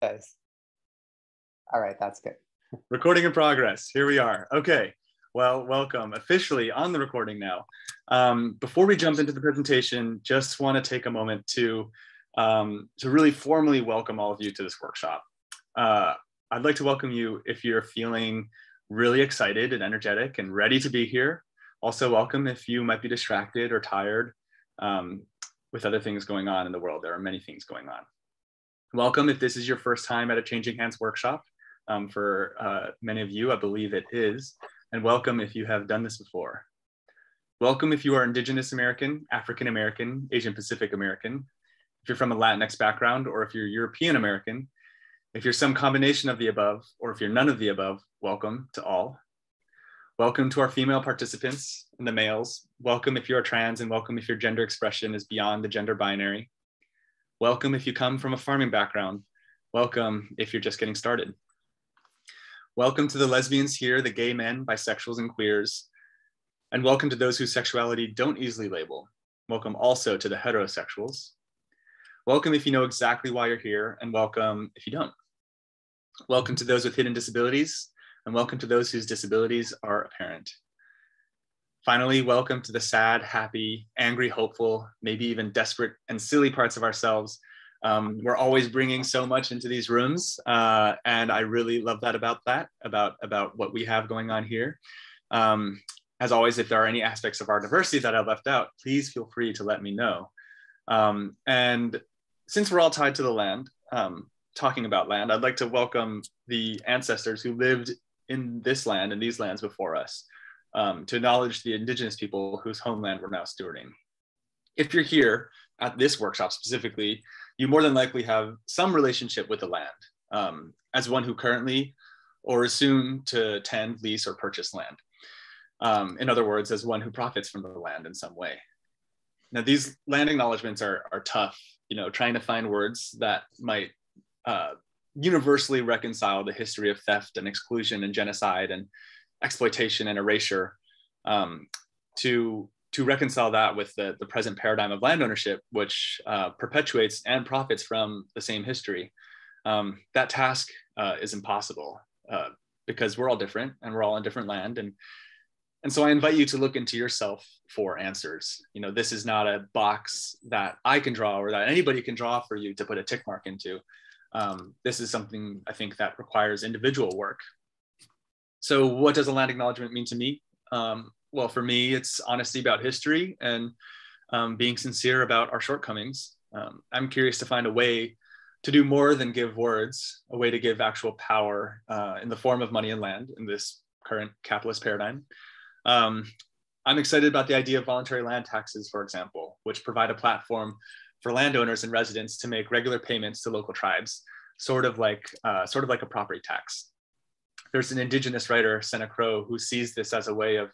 Yes. All right, that's good. Recording in progress. Here we are. Okay. Well, welcome. Officially on the recording now. Before we jump into the presentation, just want to take a moment to really formally welcome all of you to this workshop. I'd like to welcome you if you're feeling really excited and energetic and ready to be here. Also welcome if you might be distracted or tired with other things going on in the world. There are many things going on. Welcome if this is your first time at a Changing Hands workshop. For many of you, I believe it is. And welcome if you have done this before. Welcome if you are Indigenous American, African American, Asian Pacific American, if you're from a Latinx background, or if you're European American, if you're some combination of the above, or if you're none of the above, welcome to all. Welcome to our female participants and the males. Welcome if you're trans, and welcome if your gender expression is beyond the gender binary. Welcome if you come from a farming background. Welcome if you're just getting started. Welcome to the lesbians here, the gay men, bisexuals, and queers. And welcome to those whose sexuality don't easily label. Welcome also to the heterosexuals. Welcome if you know exactly why you're here, and welcome if you don't. Welcome to those with hidden disabilities, and welcome to those whose disabilities are apparent. Finally, welcome to the sad, happy, angry, hopeful, maybe even desperate and silly parts of ourselves. We're always bringing so much into these rooms, and I really love that about what we have going on here. As always, if there are any aspects of our diversity that I've left out, please feel free to let me know. And since we're all tied to the land, talking about land, I'd like to welcome the ancestors who lived in this land and these lands before us, to acknowledge the Indigenous people whose homeland we're now stewarding. If you're here at this workshop specifically, you more than likely have some relationship with the land, as one who currently or is soon to tend, lease, or purchase land. In other words, as one who profits from the land in some way. Now, these land acknowledgements are tough, trying to find words that might universally reconcile the history of theft and exclusion and genocide and exploitation and erasure, to reconcile that with the present paradigm of land ownership, which perpetuates and profits from the same history. That task is impossible because we're all different and we're all on different land. And so I invite you to look into yourself for answers. This is not a box that I can draw or that anybody can draw for you to put a tick mark into. This is something I think that requires individual work. So what does a land acknowledgement mean to me? Well, for me, it's honesty about history and being sincere about our shortcomings. I'm curious to find a way to do more than give words, a way to give actual power in the form of money and land in this current capitalist paradigm. I'm excited about the idea of voluntary land taxes, for example, which provide a platform for landowners and residents to make regular payments to local tribes, sort of like a property tax. There's an Indigenous writer, Senna Crow, who sees this as a way of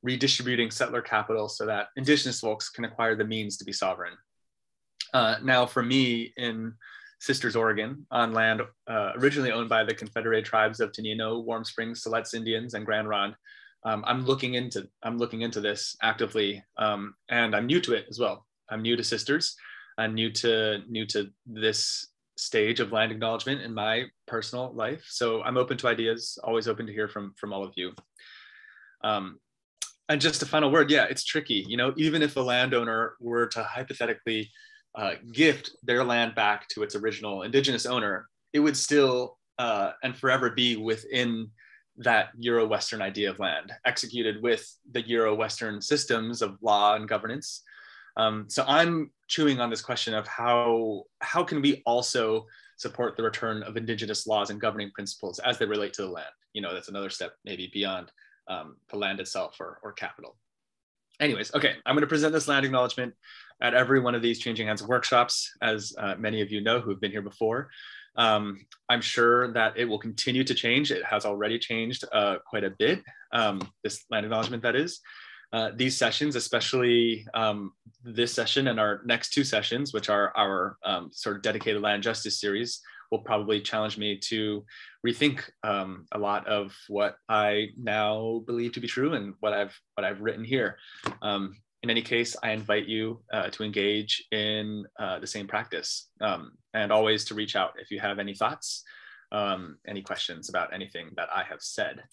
redistributing settler capital so that Indigenous folks can acquire the means to be sovereign. Now, for me, in Sisters, Oregon, on land originally owned by the Confederated Tribes of Tenino, Warm Springs, Siletz Indians, and Grand Ronde, I'm looking into this actively, and I'm new to it as well. I'm new to Sisters. I'm new to this stage of land acknowledgement in my personal life. So I'm open to ideas, always open to hear from all of you. And just a final word, yeah, it's tricky. Even if a landowner were to hypothetically gift their land back to its original Indigenous owner, it would still and forever be within that Euro-Western idea of land, executed with the Euro-Western systems of law and governance. So I'm chewing on this question of how can we also support the return of Indigenous laws and governing principles as they relate to the land. That's another step maybe beyond the land itself or capital. Anyways, okay, I'm going to present this land acknowledgement at every one of these Changing Hands workshops, as many of you know who've been here before. I'm sure that it will continue to change. It has already changed quite a bit, this land acknowledgement that is. These sessions, especially this session and our next two sessions, which are our sort of dedicated land justice series, will probably challenge me to rethink a lot of what I now believe to be true and what I've written here. in any case, I invite you to engage in the same practice, and always to reach out if you have any thoughts, any questions about anything that I have said.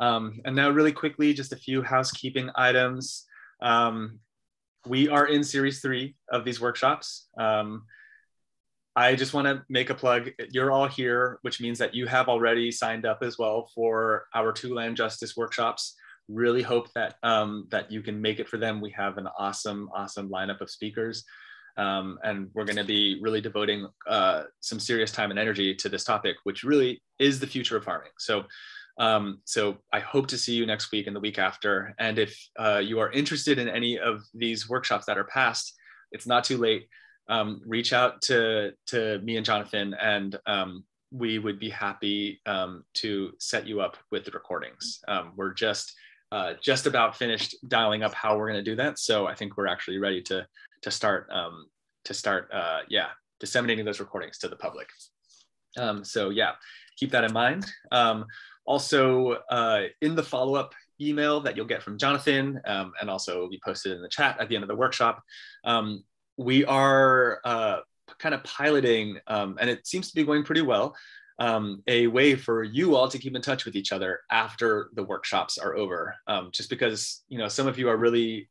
And now really quickly, just a few housekeeping items. We are in series 3 of these workshops. I just want to make a plug. You're all here, which means that you have already signed up as well for our 2 land justice workshops. Really hope that that you can make it for them. We have an awesome lineup of speakers, and we're going to be really devoting some serious time and energy to this topic, which really is the future of farming. So I hope to see you next week and the week after. And if you are interested in any of these workshops that are past, it's not too late. Reach out to me and Jonathan, and we would be happy to set you up with the recordings. We're just about finished dialing up how we're going to do that. So I think we're actually ready to start disseminating those recordings to the public. So yeah, keep that in mind. Also, in the follow-up email that you'll get from Jonathan, and also will be posted in the chat at the end of the workshop, we are kind of piloting, and it seems to be going pretty well, a way for you all to keep in touch with each other after the workshops are over. Just because, you know, some of you are really,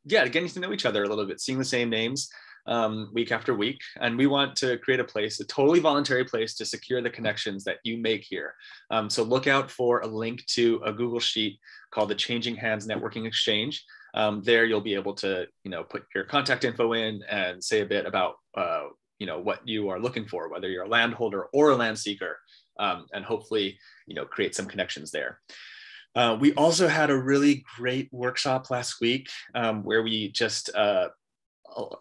getting to know each other a little bit, seeing the same names week after week. And we want to create a place, a totally voluntary place to secure the connections that you make here. So look out for a link to a Google Sheet called the Changing Hands Networking Exchange. There you'll be able to, you know, put your contact info in and say a bit about, you know, what you are looking for, whether you're a landholder or a land seeker, and hopefully, you know, create some connections there. We also had a really great workshop last week where we just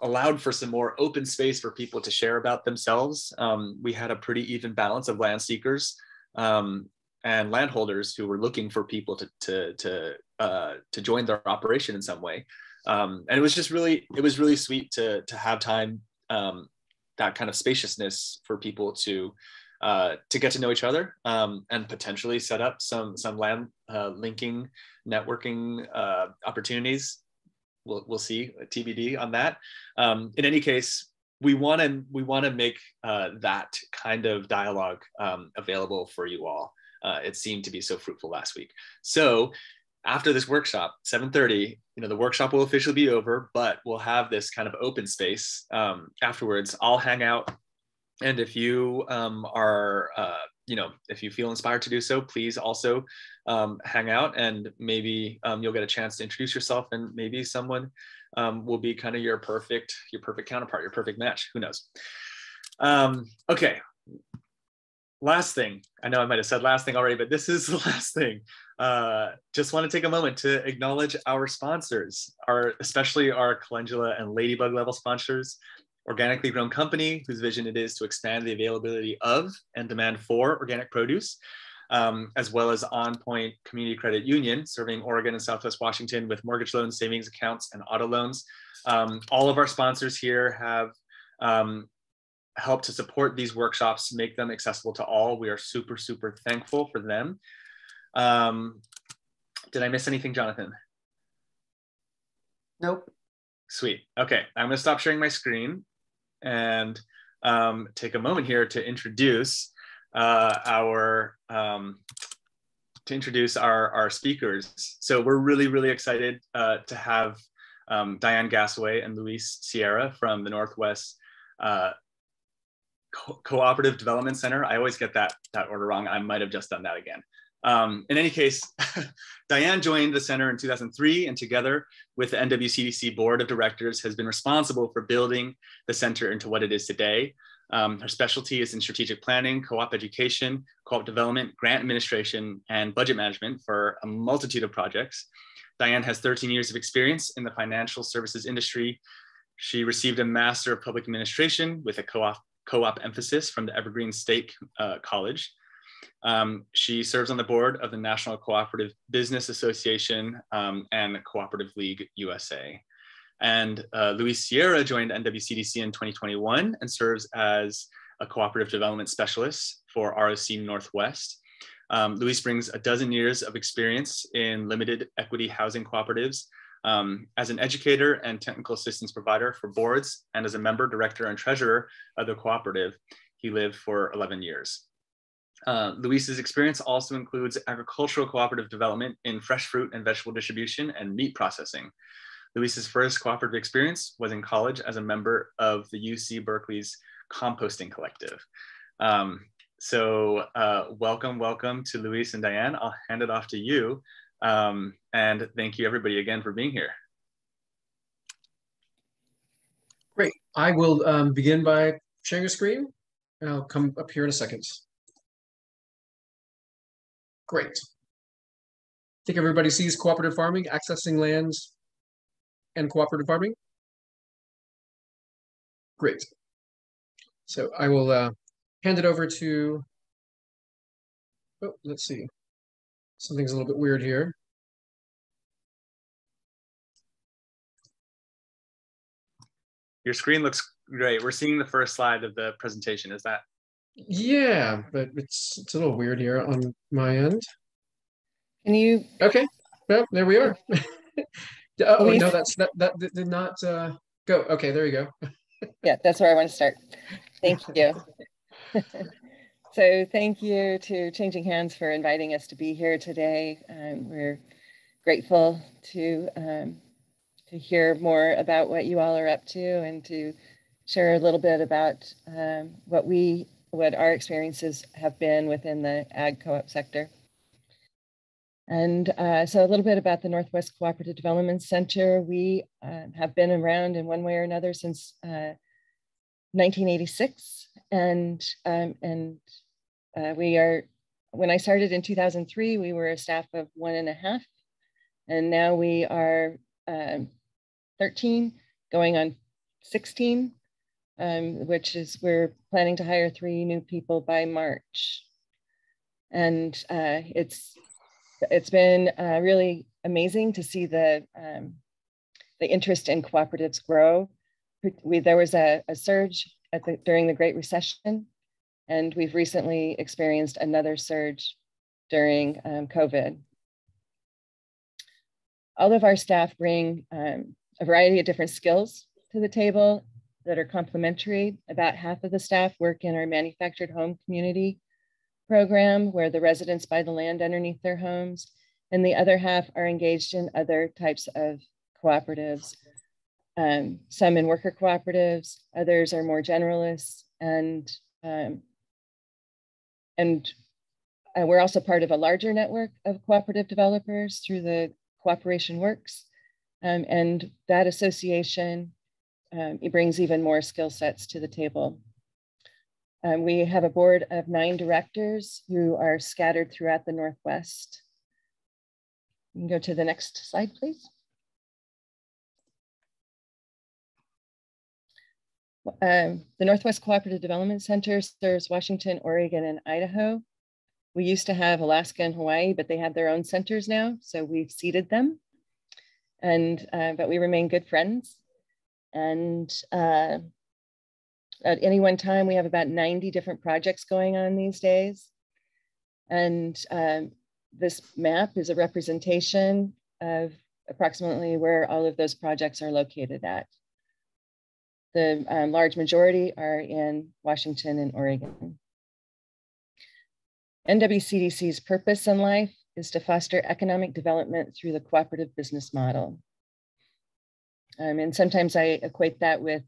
allowed for some more open space for people to share about themselves. We had a pretty even balance of land seekers and landholders who were looking for people to join their operation in some way. And it was really sweet to have time, that kind of spaciousness for people to get to know each other, and potentially set up some land linking, networking opportunities. We'll see, TBD on that. In any case, we want to make that kind of dialogue available for you all. It seemed to be so fruitful last week. So after this workshop, 7:30, you know, the workshop will officially be over, but we'll have this kind of open space afterwards. I'll hang out, and if you are, you know, if you feel inspired to do so, please also hang out, and maybe you'll get a chance to introduce yourself, and maybe someone will be kind of your perfect counterpart, your perfect match. Who knows? Okay. Last thing, I know I might have said last thing already, but this is the last thing. Just want to take a moment to acknowledge our sponsors, especially our calendula and ladybug level sponsors. Organically Grown Company, whose vision it is to expand the availability of and demand for organic produce, as well as On Point Community Credit Union, serving Oregon and Southwest Washington with mortgage loans, savings accounts, and auto loans. All of our sponsors here have help to support these workshops, make them accessible to all. We are super thankful for them. Did I miss anything, Jonathan? Nope. Sweet. Okay, I'm gonna stop sharing my screen and take a moment here to introduce our speakers. So we're really excited to have Diane Gassaway and Luis Sierra from the Northwest Cooperative Development Center. I always get that order wrong. I might have just done that again. In any case, Diane joined the center in 2003, and together with the NWCDC Board of Directors has been responsible for building the center into what it is today. Her specialty is in strategic planning, co-op education, co-op development, grant administration, and budget management for a multitude of projects. Diane has 13 years of experience in the financial services industry. She received a Master of Public Administration with a co-op emphasis from the Evergreen State College. She serves on the board of the National Cooperative Business Association and Cooperative League USA. And Luis Sierra joined NWCDC in 2021 and serves as a cooperative development specialist for ROC Northwest. Luis brings a dozen years of experience in limited equity housing cooperatives as an educator and technical assistance provider for boards, and as a member, director, and treasurer of the cooperative. He lived for 11 years. Luis's experience also includes agricultural cooperative development in fresh fruit and vegetable distribution and meat processing. Luis's first cooperative experience was in college as a member of the UC Berkeley's composting collective. Welcome to Luis and Diane. I'll hand it off to you. And thank you everybody again for being here. Great. I will begin by sharing a screen, and I'll come up here in a second. Great. I think everybody sees cooperative farming, accessing lands, and cooperative farming. Great. So I will hand it over to, oh, let's see. Something's a little bit weird here. Your screen looks great. We're seeing the first slide of the presentation. Is that? Yeah, but it's a little weird here on my end. Can you? Okay, well, there we are. Oh no, that did not go. Okay, there you go. Yeah, that's where I want to start. Thank you. So thank you to Changing Hands for inviting us to be here today. We're grateful to hear more about what you all are up to and to share a little bit about what our experiences have been within the ag co-op sector. And so a little bit about the Northwest Cooperative Development Center. We have been around in one way or another since 1986. And we are, when I started in 2003, we were a staff of 1.5. And now we are 13, going on 16, which is, we're planning to hire 3 new people by March. And it's been really amazing to see the interest in cooperatives grow. There was a surge during the Great Recession, and we've recently experienced another surge during COVID. All of our staff bring a variety of different skills to the table that are complementary. About half of the staff work in our manufactured home community program, where the residents buy the land underneath their homes, and the other half are engaged in other types of cooperatives. Some in worker cooperatives, others are more generalists, and we're also part of a larger network of cooperative developers through the Cooperation Works, and that association it brings even more skill sets to the table. We have a board of 9 directors who are scattered throughout the Northwest. You can go to the next slide, please. The Northwest Cooperative Development Center serves Washington, Oregon, and Idaho. We used to have Alaska and Hawaii, but they have their own centers now, so we've seeded them. But we remain good friends. And at any one time, we have about 90 different projects going on these days. And this map is a representation of approximately where all of those projects are located at. The large majority are in Washington and Oregon. NWCDC's purpose in life is to foster economic development through the cooperative business model. And sometimes I equate that with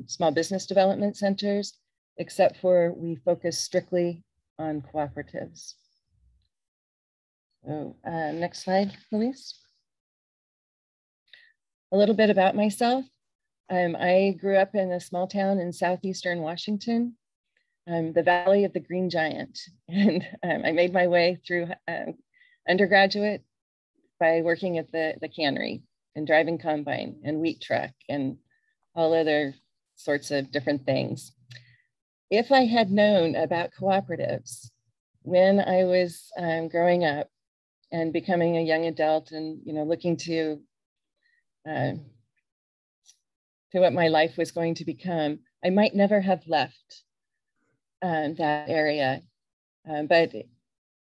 small business development centers, except for we focus strictly on cooperatives. So next slide, Luis. A little bit about myself. I grew up in a small town in southeastern Washington, the Valley of the Green Giant. And I made my way through undergraduate by working at the cannery and driving combine and wheat truck and all other sorts of different things. If I had known about cooperatives when I was growing up and becoming a young adult and looking to what my life was going to become, I might never have left that area. But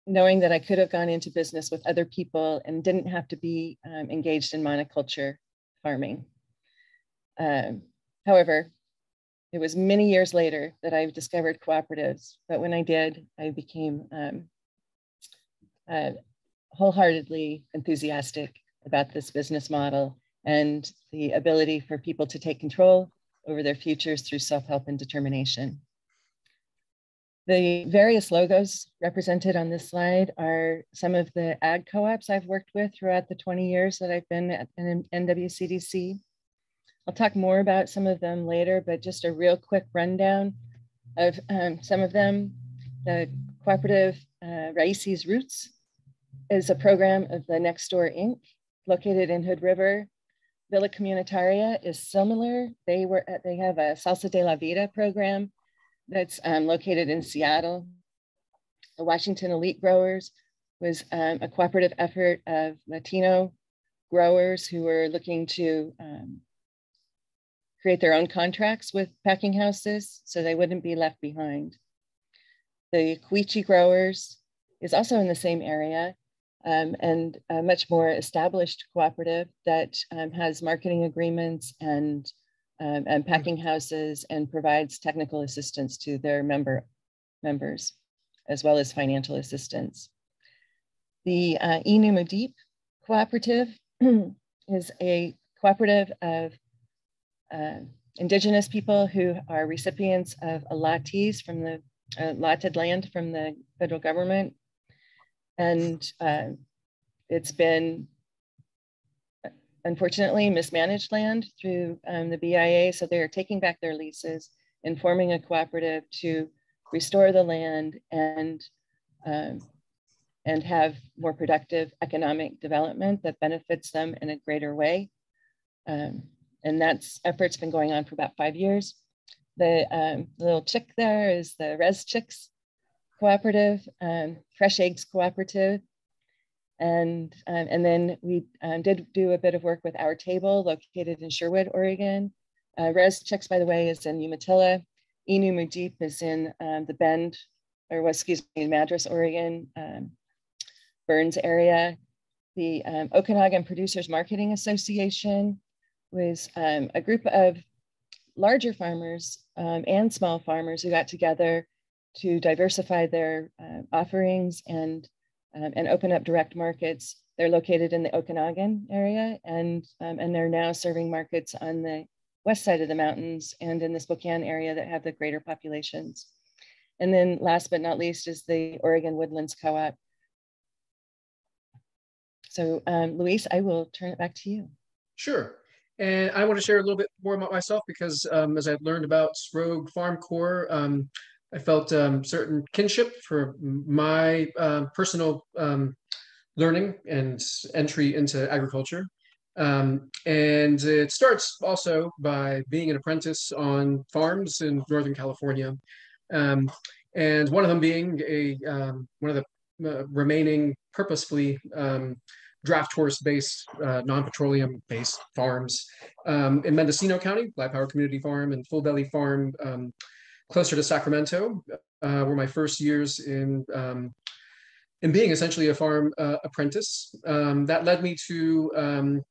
knowing that I could have gone into business with other people and didn't have to be engaged in monoculture farming. However, it was many years later that I discovered cooperatives, but when I did, I became wholeheartedly enthusiastic about this business model and the ability for people to take control over their futures through self-help and determination. The various logos represented on this slide are some of the ag co-ops I've worked with throughout the 20 years that I've been at NWCDC. I'll talk more about some of them later, but just a real quick rundown of some of them. The cooperative Raíces Roots is a program of the Next Door Inc. located in Hood River. Villa Comunitaria is similar. They have a Salsa de la Vida program that's located in Seattle. The Washington Elite Growers was a cooperative effort of Latino growers who were looking to create their own contracts with packing houses so they wouldn't be left behind. The Cuichi Growers is also in the same area and a much more established cooperative that has marketing agreements and packing houses and provides technical assistance to their members, as well as financial assistance. The Inumudip Cooperative is a cooperative of Indigenous people who are recipients of allottees from the allotted land from the federal government. And it's been, unfortunately, mismanaged land through the BIA. So they're taking back their leases and forming a cooperative to restore the land and have more productive economic development that benefits them in a greater way. And that's effort's been going on for about 5 years. The little chick there is the Res Chicks Cooperative, Fresh Eggs Cooperative. And then we did do a bit of work with Our Table, located in Sherwood, Oregon. Res Chicks, by the way, is in Umatilla. Inumudip is in the Bend, or excuse me, Madras, Oregon, Burns area. The Okanagan Producers Marketing Association was a group of larger farmers and small farmers who got together to diversify their offerings and open up direct markets. They're located in the Okanagan area and they're now serving markets on the west side of the mountains and in the Spokane area that have the greater populations. And then last but not least is the Oregon Woodlands Co-op. So Luis, I will turn it back to you. Sure. And I want to share a little bit more about myself because as I learned about Rogue Farm Corps, I felt certain kinship for my personal learning and entry into agriculture. And it starts also by being an apprentice on farms in Northern California. And one of them being one of the remaining purposefully draft horse-based, non-petroleum-based farms in Mendocino County, Black Power Community Farm and Full Belly Farm, closer to Sacramento, were my first years in being essentially a farm apprentice. That led me to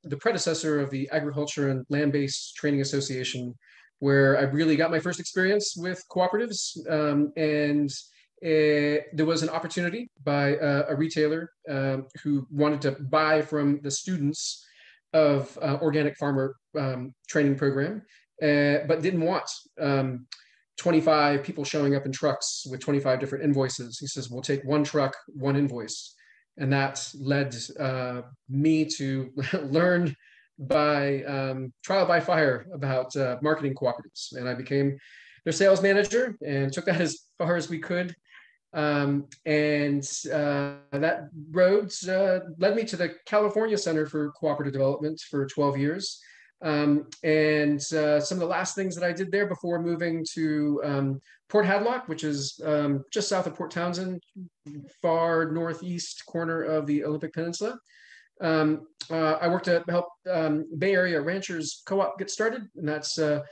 the predecessor of the Agriculture and Land-Based Training Association, where I really got my first experience with cooperatives. There was an opportunity by a retailer who wanted to buy from the students of organic farmer training program, but didn't want 25 people showing up in trucks with 25 different invoices. He says, we'll take one truck, one invoice. And that led me to learn by trial by fire about marketing cooperatives. And I became their sales manager and took that as far as we could. That road led me to the California Center for Cooperative Development for 12 years. Some of the last things that I did there before moving to Port Hadlock, which is just south of Port Townsend, far northeast corner of the Olympic Peninsula. I worked to help Bay Area Ranchers Co-op get started, and that's a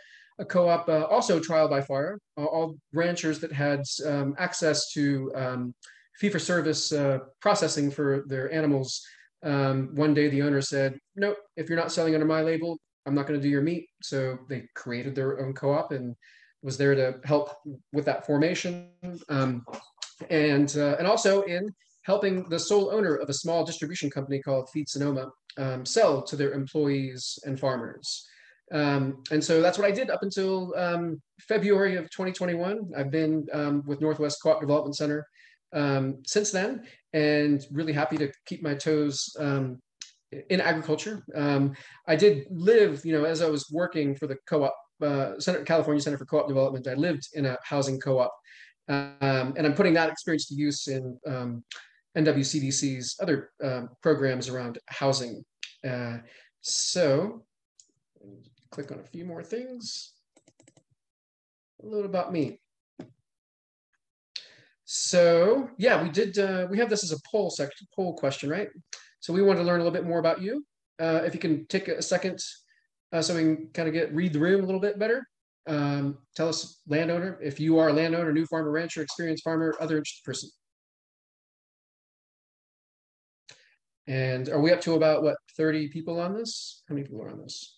co-op also trial by fire, all ranchers that had access to fee-for-service processing for their animals. One day the owner said, nope, if you're not selling under my label, I'm not going to do your meat. So they created their own co-op and was there to help with that formation. And also in helping the sole owner of a small distribution company called Feed Sonoma sell to their employees and farmers. And so that's what I did up until February of 2021. I've been with Northwest Cooperative Development Center since then, and really happy to keep my toes in agriculture. I did live, as I was working for the co-op, California Center for Co-op Development, I lived in a housing co-op. And I'm putting that experience to use in NWCDC's other programs around housing. So click on a few more things. A little about me. So yeah, we have this as a poll question, right? So we want to learn a little bit more about you. If you can take a second so we can kind of read the room a little bit better. Tell us, landowner, if you are a landowner, new farmer, rancher, experienced farmer, other interested person. And are we up to about, what, 30 people on this? How many people are on this?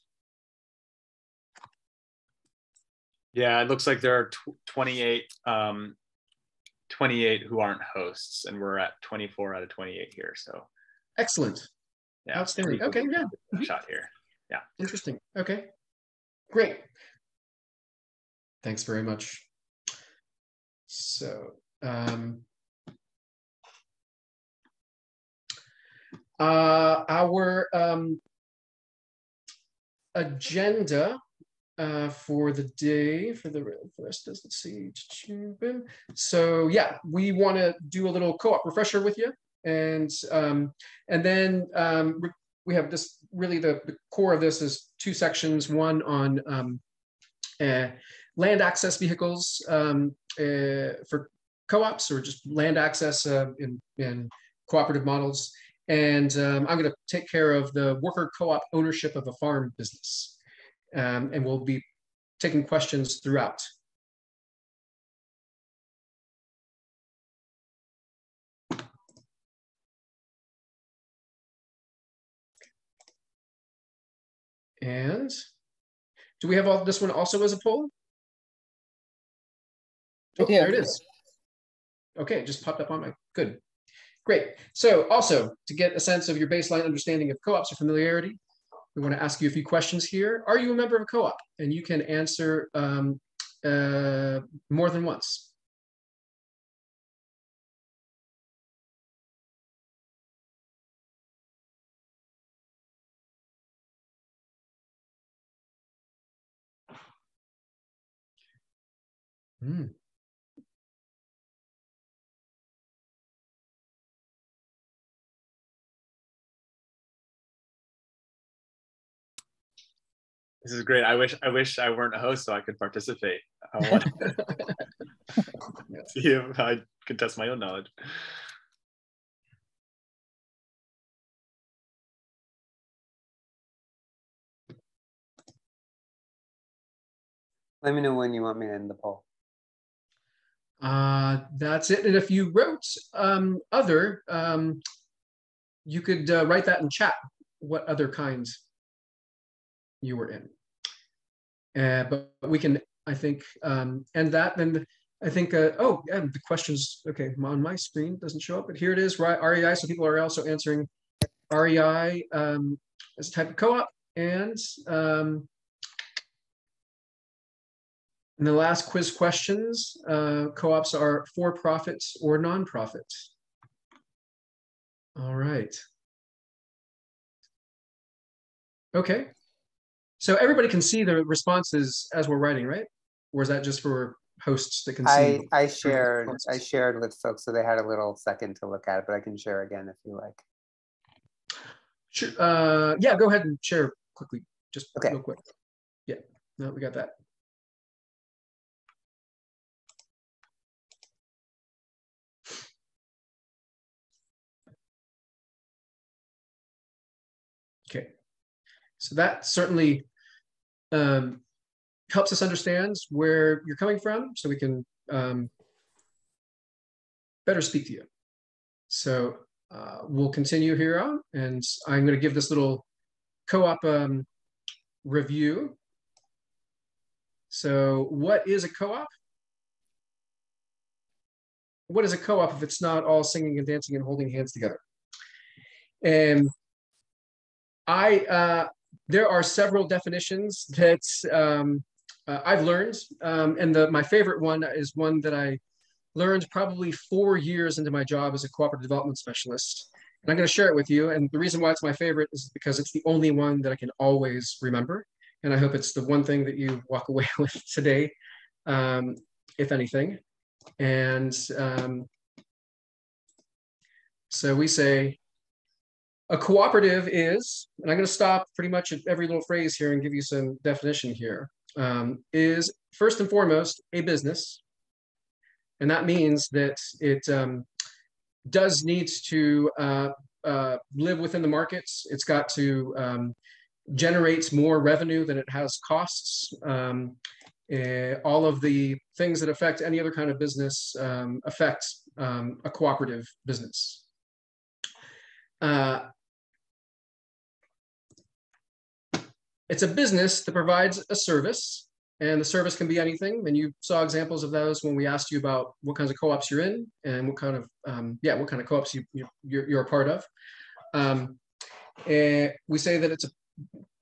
Yeah, it looks like there are 28 who aren't hosts, and we're at 24 out of 28 here. So excellent. Yeah, outstanding. Okay, yeah. Shot here. Yeah. Interesting. Okay, great. Thanks very much. So our agenda for the day, for the rest, let's see. So yeah, we want to do a little co-op refresher with you, and then we have this, really the core of this is two sections, one on land access vehicles for co-ops, or just land access in cooperative models. And I'm going to take care of the worker co-op ownership of a farm business. And we'll be taking questions throughout. And do we have this one also as a poll? Oh, there it is. Okay, it just popped up on my, good. Great. So also, to get a sense of your baseline understanding of co-ops or familiarity, we want to ask you a few questions here. Are you a member of a co-op? And you can answer more than once. This is great. I wish I weren't a host so I could participate. I want to see if I could test my own knowledge. Let me know when you want me to end the poll. That's it. And if you wrote other, you could write that in chat, what other kinds you were in. But we can, I think, end that. Then I think, oh, yeah, the questions, okay, on my screen doesn't show up, but here it is, right? REI, so people are also answering REI as a type of co-op. And in the last quiz questions, co-ops are for-profit or non-profit. All right. Okay. So everybody can see the responses as we're writing, right? Or is that just for hosts that can see? I shared with folks, so they had a little second to look at it, but I can share again if you like. Sure. Yeah, go ahead and share quickly, just okay. Real quick. Yeah, no, we got that. Okay, so that certainly helps us understand where you're coming from, so we can better speak to you. So we'll continue here on, and I'm going to give this little co-op review. So what is a co-op? What is a co-op if it's not all singing and dancing and holding hands together? And there are several definitions that I've learned, and my favorite one is one that I learned probably 4 years into my job as a cooperative development specialist. And I'm going to share it with you. And the reason why it's my favorite is because it's the only one that I can always remember. And I hope it's the one thing that you walk away with today, if anything. And so we say, a cooperative is, and I'm going to stop pretty much at every little phrase here and give you some definition here, is first and foremost a business. And that means that it does need to live within the markets. It's got to generate more revenue than it has costs. All of the things that affect any other kind of business affect a cooperative business. It's a business that provides a service, and the service can be anything. And you saw examples of those when we asked you about what kinds of co-ops you're in and what kind of co-ops you're a part of. And we say that it's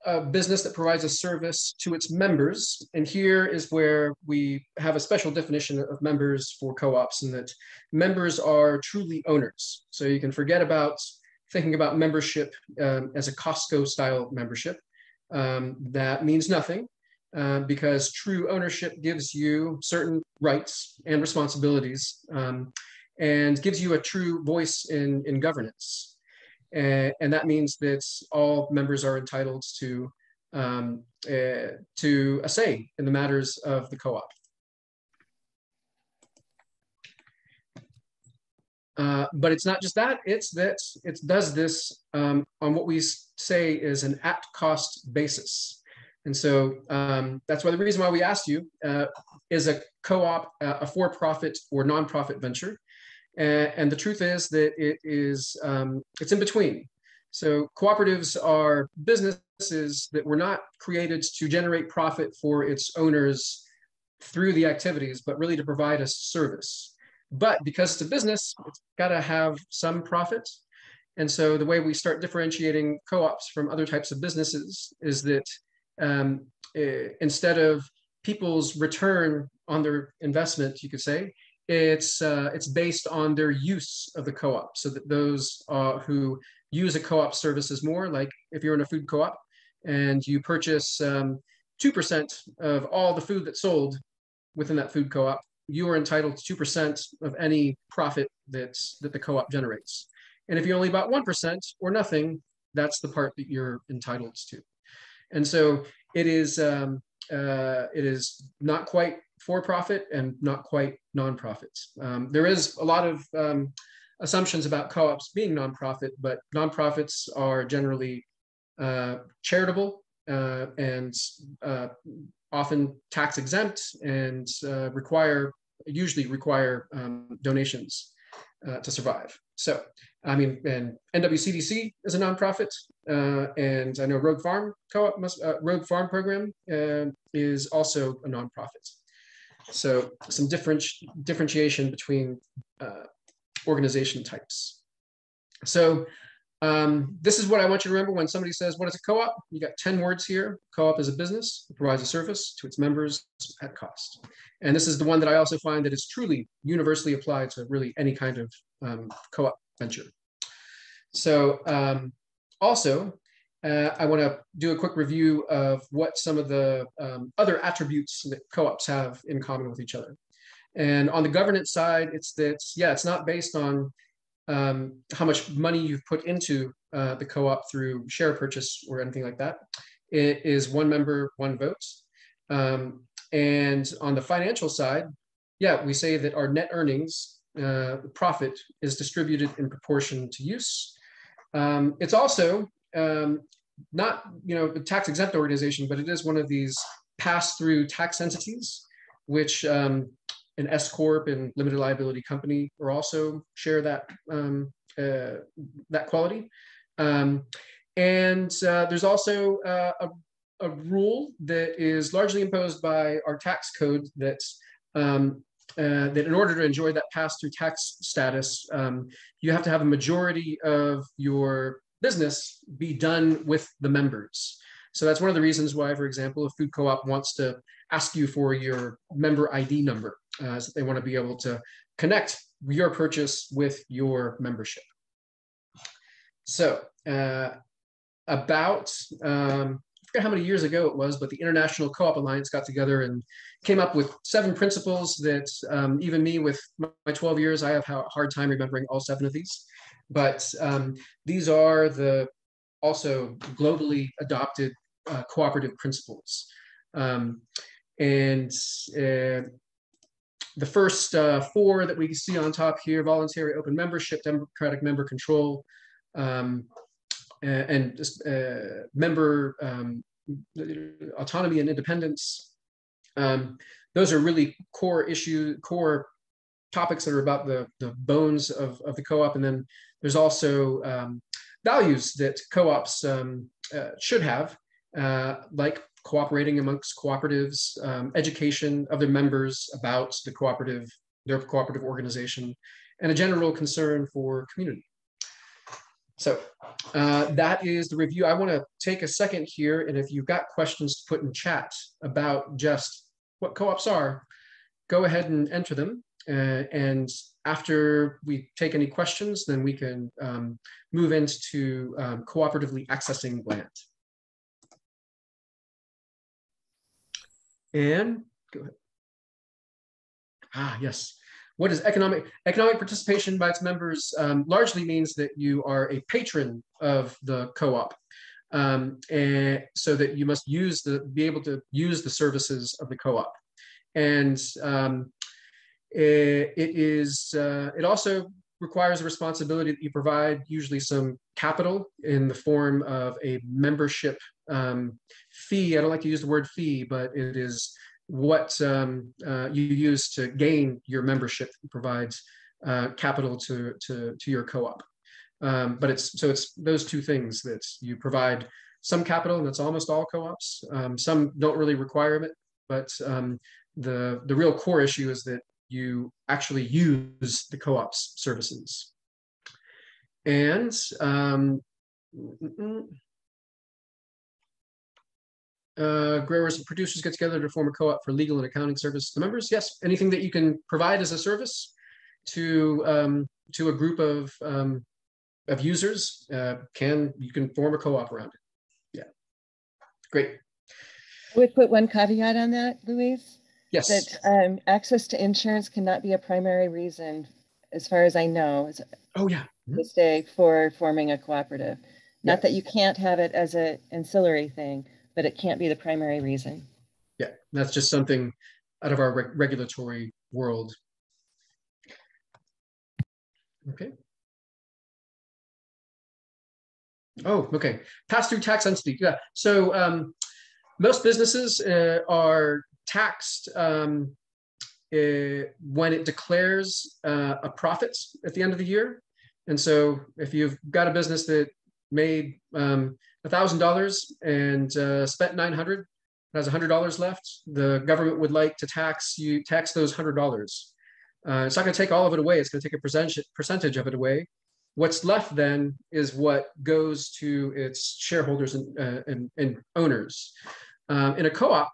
a business that provides a service to its members. And here is where we have a special definition of members for co-ops, and that members are truly owners. So you can forget about thinking about membership as a Costco style membership. That means nothing because true ownership gives you certain rights and responsibilities and gives you a true voice in governance. And that means that all members are entitled to a say in the matters of the co-op. But it's not just that, it's that it does this on what we say is an at-cost basis. And so that's why the reason why we asked you, is a co-op a for-profit or non-profit venture? And the truth is that it's in between. So cooperatives are businesses that were not created to generate profit for its owners through the activities, but really to provide a service. But because it's a business, it's got to have some profit. And so the way we start differentiating co-ops from other types of businesses is that instead of people's return on their investment, you could say, it's based on their use of the co-op. So that those who use a co-op services more, like if you're in a food co-op and you purchase 2% of all the food that's sold within that food co-op, you are entitled to 2% of any profit that the co-op generates. And if you only bought 1% or nothing, that's the part that you're entitled to. And so it is not quite for-profit and not quite non-profit. There is a lot of assumptions about co-ops being non-profit, but non-profits are generally charitable and often tax exempt and usually require donations to survive. So, I mean, and NWCDC is a nonprofit, and I know Rogue Farm Rogue Farm Program is also a nonprofit. So, some differentiation between organization types. So, this is what I want you to remember when somebody says, what is a co-op? You got 10 words here. Co-op is a business that provides a service to its members at cost. And this is the one that I also find that is truly universally applied to really any kind of co-op venture. So also, I want to do a quick review of what some of the other attributes that co-ops have in common with each other. And on the governance side, it's that, yeah, it's not based on how much money you've put into the co-op through share purchase or anything like that. It is one member, one vote. And on the financial side, yeah, we say that our net earnings, profit, is distributed in proportion to use. It's also not, a tax exempt organization, but it is one of these pass-through tax entities, which an S Corp and limited liability company are also share that that quality. And there's also a rule that is largely imposed by our tax code that's that in order to enjoy that pass-through tax status, you have to have a majority of your business be done with the members. So that's one of the reasons why, for example, a food co-op wants to ask you for your member ID number. So they want to be able to connect your purchase with your membership. So about, I forget how many years ago it was, but the International Co-op Alliance got together and came up with 7 principles that even me with my 12 years, I have a hard time remembering all 7 of these. But these are the also globally adopted cooperative principles. And the first 4 that we see on top here: voluntary open membership, democratic member control, and member autonomy and independence. Those are really core topics that are about the bones of the co-op. And then there's also values that co-ops should have, like cooperating amongst cooperatives, education of their members about their cooperative organization, and a general concern for community. So that is the review. I want to take a second here, and if you've got questions to put in chat about just what co-ops are, go ahead and enter them. And after we take any questions, then we can move into cooperatively accessing land. And go ahead. Ah, yes. What is economic participation by its members? Largely means that you are a patron of the co-op, and so that you must be able to use the services of the co-op. And it also requires a responsibility that you provide usually some capital in the form of a membership fee. I don't like to use the word fee, but it is what you use to gain your membership. It provides capital to your co-op. But it's those 2 things, that you provide some capital, and that's almost all co-ops. Some don't really require it, but the real core issue is that you actually use the co-op's services. And growers and producers get together to form a co-op for legal and accounting services to members. Yes, anything that you can provide as a service to a group of users, you can form a co-op around it. Yeah, great. I would put one caveat on that, Louise. Yes. That access to insurance cannot be a primary reason, as far as I know. Oh yeah. Mistake for forming a cooperative. Not that you can't have it as an ancillary thing, but it can't be the primary reason. Yeah, that's just something out of our regulatory world. Okay. Oh, okay. Pass-through tax entity. Yeah. So most businesses are taxed when it declares a profit at the end of the year. And so if you've got a business that made $1,000 and spent $900, has $100 left, the government would like to tax those $100. It's not going to take all of it away. It's going to take a percentage of it away. What's left then is what goes to its shareholders and owners. In a co-op,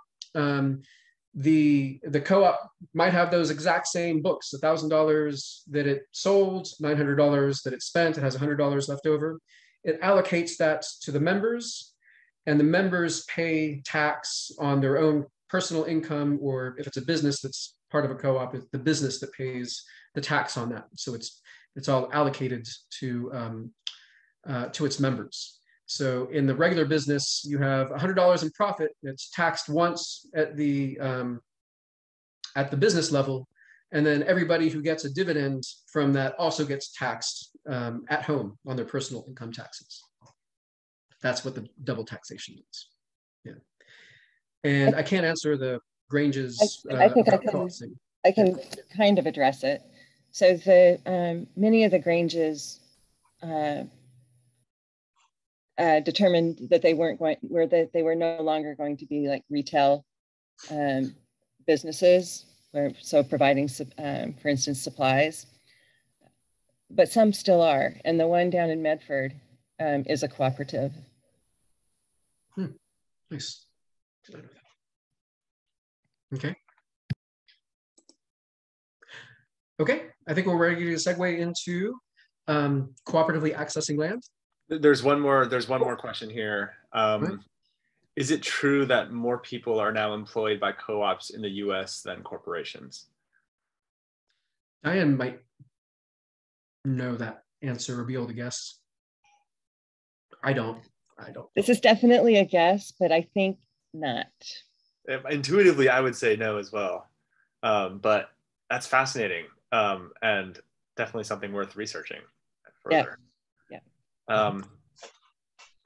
the co-op might have those exact same books: $1,000 that it sold, $900 that it spent. It has $100 left over. It allocates that to the members, and the members pay tax on their own personal income, or if it's a business that's part of a co-op, it's the business that pays the tax on that. So it's all allocated to its members. So in the regular business, you have $100 in profit. It's taxed once at the business level, and then everybody who gets a dividend from that also gets taxed at home on their personal income taxes. That's what the double taxation is. Yeah, and I can't answer the Grange's. I think I can kind of address it. So the many of the Granges determined that they weren't going, they were no longer going to be like retail businesses, so providing, for instance, supplies. But some still are, and the one down in Medford is a cooperative. Nice. Okay. Okay, I think we're ready to segue into cooperatively accessing land. There's one more question here. Right. Is it true that more people are now employed by co-ops in the US than corporations? Diane might know that answer or be able to guess. I don't. This is definitely a guess, but I think not. Intuitively, I would say no as well. But that's fascinating and definitely something worth researching further. Yeah.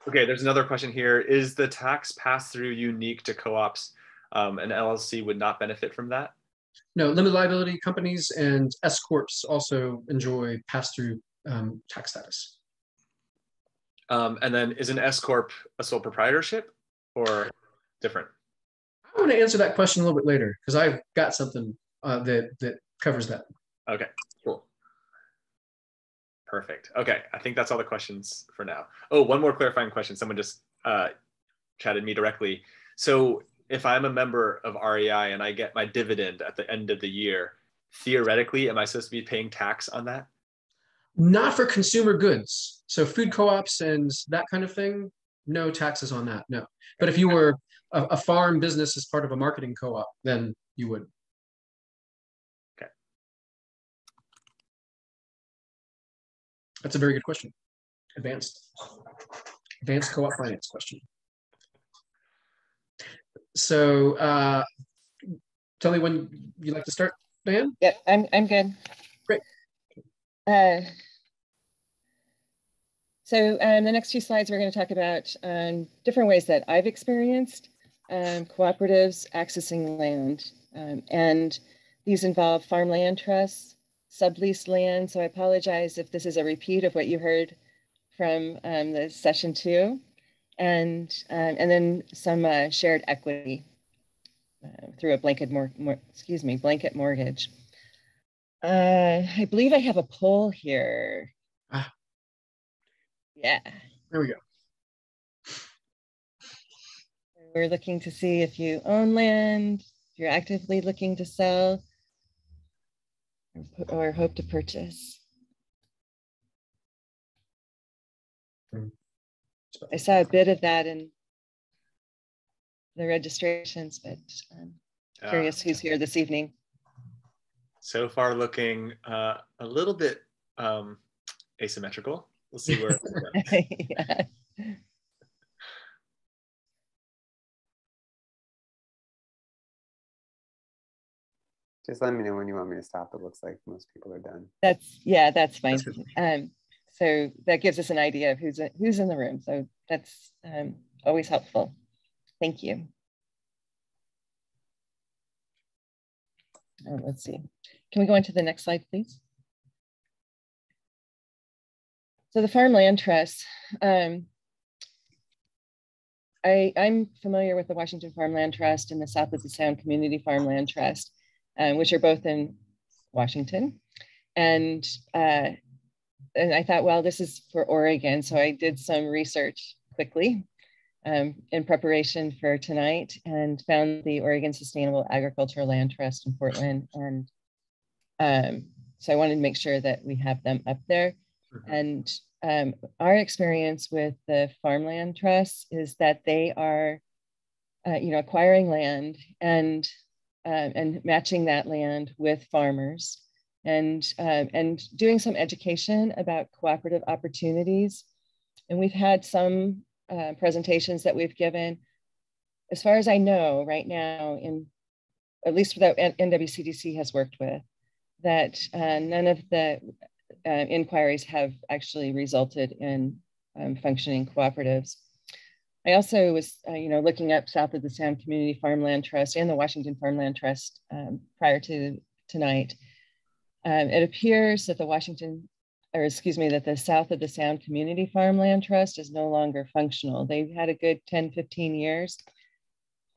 Okay, there's another question here. Is the tax pass-through unique to co-ops? An LLC would not benefit from that? No, limited liability companies and S corps also enjoy pass-through tax status. And then is an S corp a sole proprietorship or different? I want to answer that question a little bit later because I've got something that covers that. Okay, cool. Perfect. Okay, I think that's all the questions for now. Oh, one more clarifying question. Someone just chatted me directly. So if I'm a member of REI and I get my dividend at the end of the year, theoretically, am I supposed to be paying tax on that? Not for consumer goods. So food co-ops and that kind of thing, no taxes on that, no. But if you were a farm business as part of a marketing co-op, then you would. Okay. That's a very good question. Advanced co-op finance question. So tell me when you'd like to start, Diane? Yeah, I'm good. Great. So the next few slides, we're going to talk about different ways that I've experienced cooperatives accessing land. And these involve farmland trusts, subleased land. So I apologize if this is a repeat of what you heard from the session 2. And then some shared equity through a blanket mortgage. I believe I have a poll here. Yeah. There we go. We're looking to see if you own land, if you're actively looking to sell, or hope to purchase. I saw a bit of that in the registrations, but I'm curious who's here this evening. So far looking a little bit asymmetrical. We'll see where it goes. Yeah. Just let me know when you want me to stop. It looks like most people are done. That's fine. That's so that gives us an idea of who's in the room. So that's always helpful. Thank you. Let's see. Can we go on to the next slide, please? So the Farmland Trust. I'm familiar with the Washington Farmland Trust and the South of the Sound Community Farmland Trust, which are both in Washington. And I thought, well, this is for Oregon. So I did some research quickly in preparation for tonight and found the Oregon Sustainable Agricultural Land Trust in Portland. And so I wanted to make sure that we have them up there. And our experience with the Farmland Trust is that they are, acquiring land and matching that land with farmers and doing some education about cooperative opportunities. And we've had some presentations that we've given. As far as I know, right now, at least that NWCDC has worked with, that none of the inquiries have actually resulted in functioning cooperatives. I also was, looking up South of the Sound Community Farmland Trust and the Washington Farmland Trust prior to tonight. It appears that that the South of the Sound Community Farmland Trust is no longer functional. They've had a good 10, 15 years.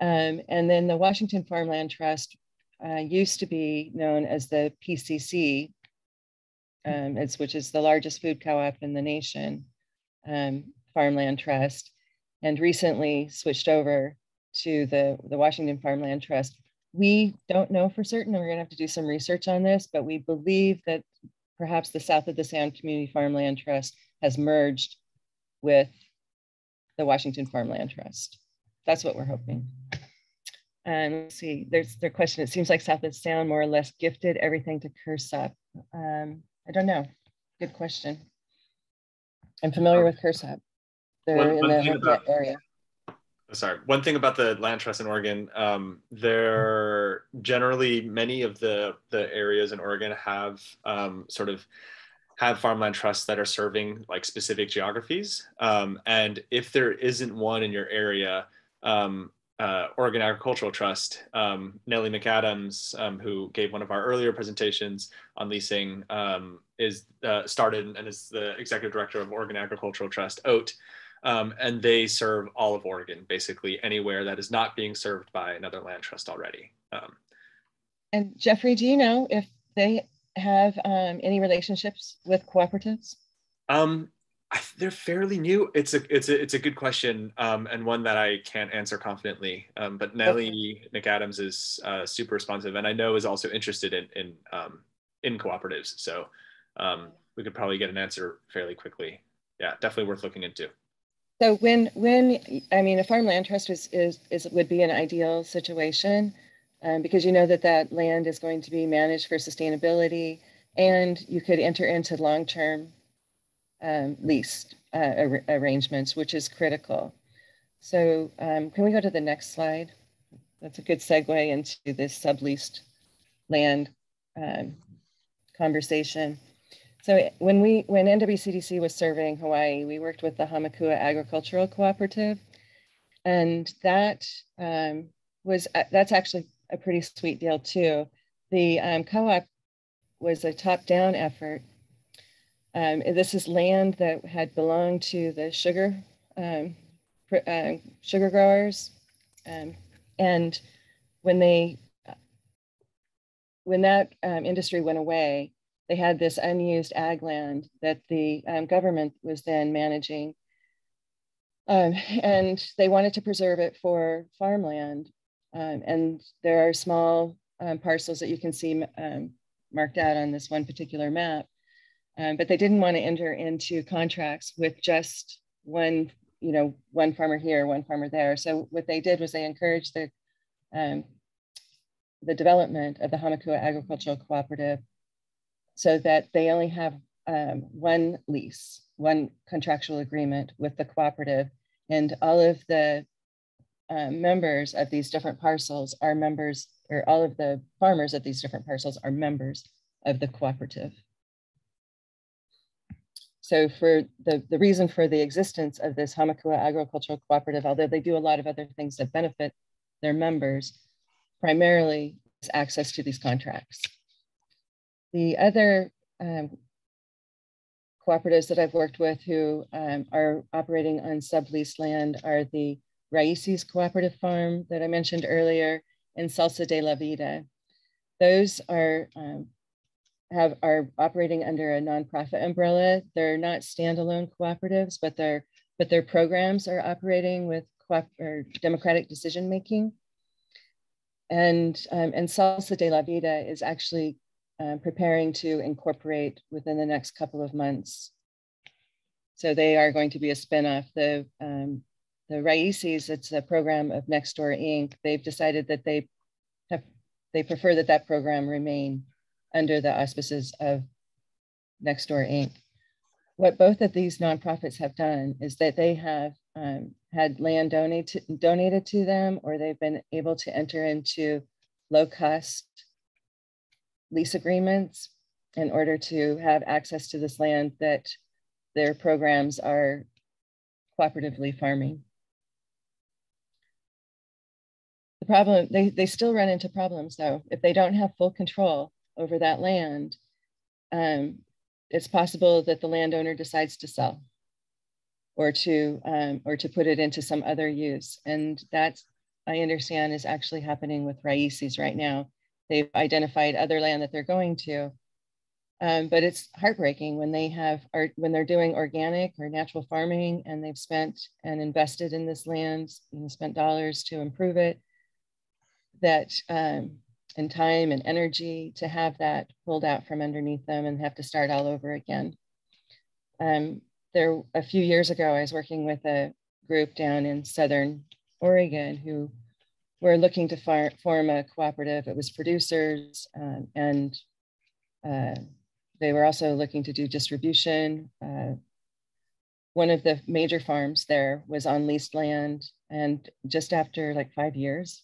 And then the Washington Farmland Trust used to be known as the PCC, which is the largest food co-op in the nation, Farmland Trust, and recently switched over to the Washington Farmland Trust. We don't know for certain, and we're gonna have to do some research on this, but we believe that perhaps the South of the Sound Community Farmland Trust has merged with the Washington Farmland Trust. That's what we're hoping. And let's see, there's their question. It seems like South of the Sound more or less gifted everything to Cursup. I don't know. Good question. I'm familiar with Cursup. They're in the area. Sorry, one thing about the land trust in Oregon, there generally many of the areas in Oregon have have farmland trusts that are serving like specific geographies. And if there isn't one in your area, Oregon Agricultural Trust, Nellie McAdams, who gave one of our earlier presentations on leasing, is started and is the executive director of Oregon Agricultural Trust, OAT. And they serve all of Oregon, basically anywhere that is not being served by another land trust already. And Jeffrey, do you know if they have any relationships with cooperatives? They're fairly new. It's a good question, and one that I can't answer confidently. But Nellie McAdams is super responsive, and I know is also interested in cooperatives. So we could probably get an answer fairly quickly. Yeah, definitely worth looking into. So when I mean, a farmland trust would be an ideal situation, because you know that land is going to be managed for sustainability, and you could enter into long-term lease arrangements, which is critical. So can we go to the next slide? That's a good segue into this subleased land conversation. So when NWCDC was serving Hawaii, we worked with the Hamakua Agricultural Cooperative, and that's actually a pretty sweet deal too. The co-op was a top-down effort. This is land that had belonged to the sugar growers, and when that industry went away, they had this unused ag land that the government was then managing, and they wanted to preserve it for farmland. And there are small parcels that you can see marked out on this one particular map. But they didn't want to enter into contracts with just one farmer here, one farmer there. So what they did was they encouraged the development of the Hamakua Agricultural Cooperative, so that they only have one lease, one contractual agreement with the cooperative, and all of the members of these different parcels are members, or all of the farmers of these different parcels are members of the cooperative. So for the reason for the existence of this Hamakua Agricultural Cooperative, although they do a lot of other things that benefit their members, primarily is access to these contracts. The other cooperatives that I've worked with who are operating on subleased land are the Raices Cooperative Farm that I mentioned earlier, and Salsa de la Vida. Those are operating under a nonprofit umbrella. They're not standalone cooperatives, but their programs are operating with democratic decision making. And Salsa de la Vida is actually preparing to incorporate within the next couple of months. So they are going to be a spinoff. The Raices, it's a program of Nextdoor Inc. They've decided that they prefer that program remain under the auspices of Nextdoor Inc. What both of these nonprofits have done is that they have had land donated to them, or they've been able to enter into low-cost lease agreements in order to have access to this land that their programs are cooperatively farming. The problem, they still run into problems though. If they don't have full control over that land, it's possible that the landowner decides to sell or to put it into some other use. And that's, I understand, is actually happening with Raices right now. They've identified other land that they're going to, but it's heartbreaking when when they're doing organic or natural farming and they've spent and invested in this land and spent dollars to improve it, that and time and energy, to have that pulled out from underneath them and have to start all over again. A few years ago, I was working with a group down in Southern Oregon who were looking to form a cooperative. It was producers, and they were also looking to do distribution. One of the major farms there was on leased land, and just after like 5 years,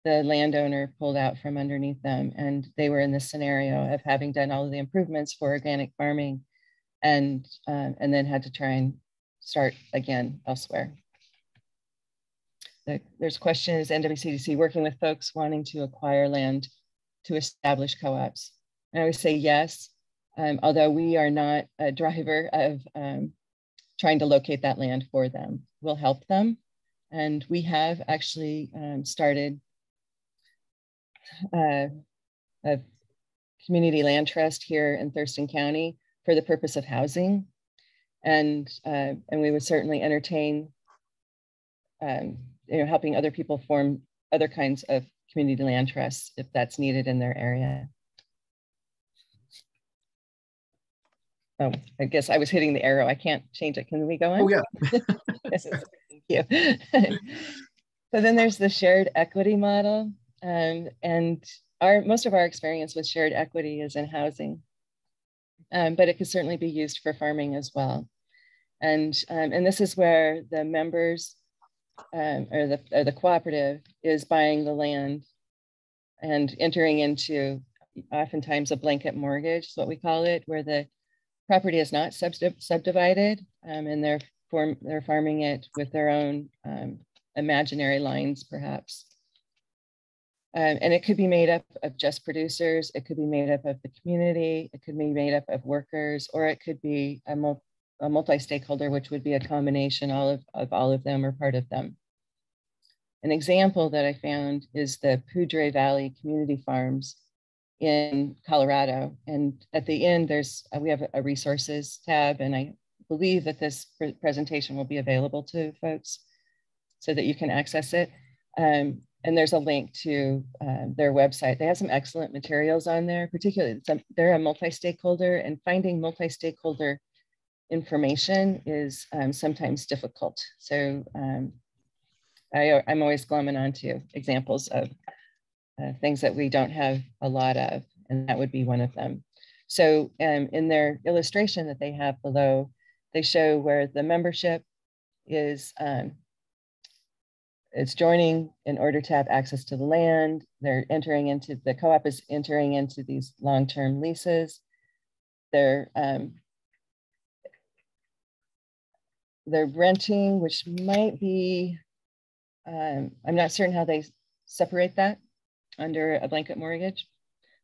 the landowner pulled out from underneath them, and they were in this scenario of having done all of the improvements for organic farming, and then had to try and start again elsewhere. There's a question, is NWCDC working with folks wanting to acquire land to establish co-ops? And I would say yes, although we are not a driver of trying to locate that land for them. We'll help them. And we have actually started a community land trust here in Thurston County for the purpose of housing. And we would certainly entertain helping other people form other kinds of community land trusts if that's needed in their area. Oh, I guess I was hitting the arrow. I can't change it. Can we go on? Oh, yeah. Yes, thank you. So then there's the shared equity model. And most of our experience with shared equity is in housing, but it could certainly be used for farming as well. And this is where the members or the cooperative is buying the land and entering into oftentimes a blanket mortgage, is what we call it, where the property is not subdivided, and they're farming it with their own imaginary lines, perhaps. And it could be made up of just producers, it could be made up of the community, it could be made up of workers, or it could be a multi-stakeholder, which would be a combination of all of them or part of them. An example that I found is the Poudre Valley Community Farms in Colorado. And at the end, we have a resources tab, and I believe that this presentation will be available to folks so that you can access it. And there's a link to their website. They have some excellent materials on there, particularly they're a multi-stakeholder, and finding multi-stakeholder information is sometimes difficult. So I'm always glomming onto examples of things that we don't have a lot of, and that would be one of them. So in their illustration that they have below, they show where the membership is it's joining in order to have access to the land. They're entering into, the co-op is entering into these long-term leases. They're renting, which might be, I'm not certain how they separate that under a blanket mortgage,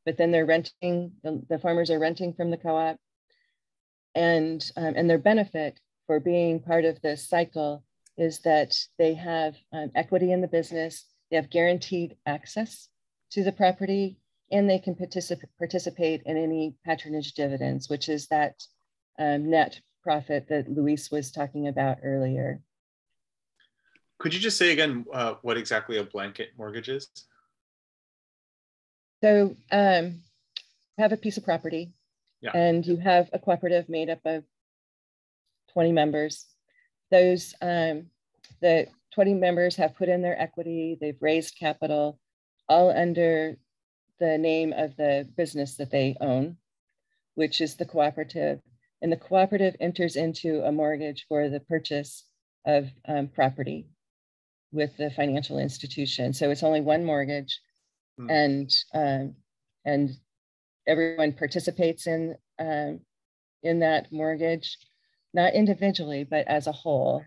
but then they're renting, the farmers are renting from the co-op, and their benefit for being part of this cycle is that they have equity in the business, they have guaranteed access to the property, and they can participate in any patronage dividends, which is that net profit that Luis was talking about earlier. Could you just say again what exactly a blanket mortgage is? So have a piece of property, yeah, and you have a cooperative made up of 20 members. Those, the 20 members have put in their equity, they've raised capital, all under the name of the business that they own, which is the cooperative. And the cooperative enters into a mortgage for the purchase of property with the financial institution. So it's only one mortgage, and everyone participates in that mortgage, not individually, but as a whole.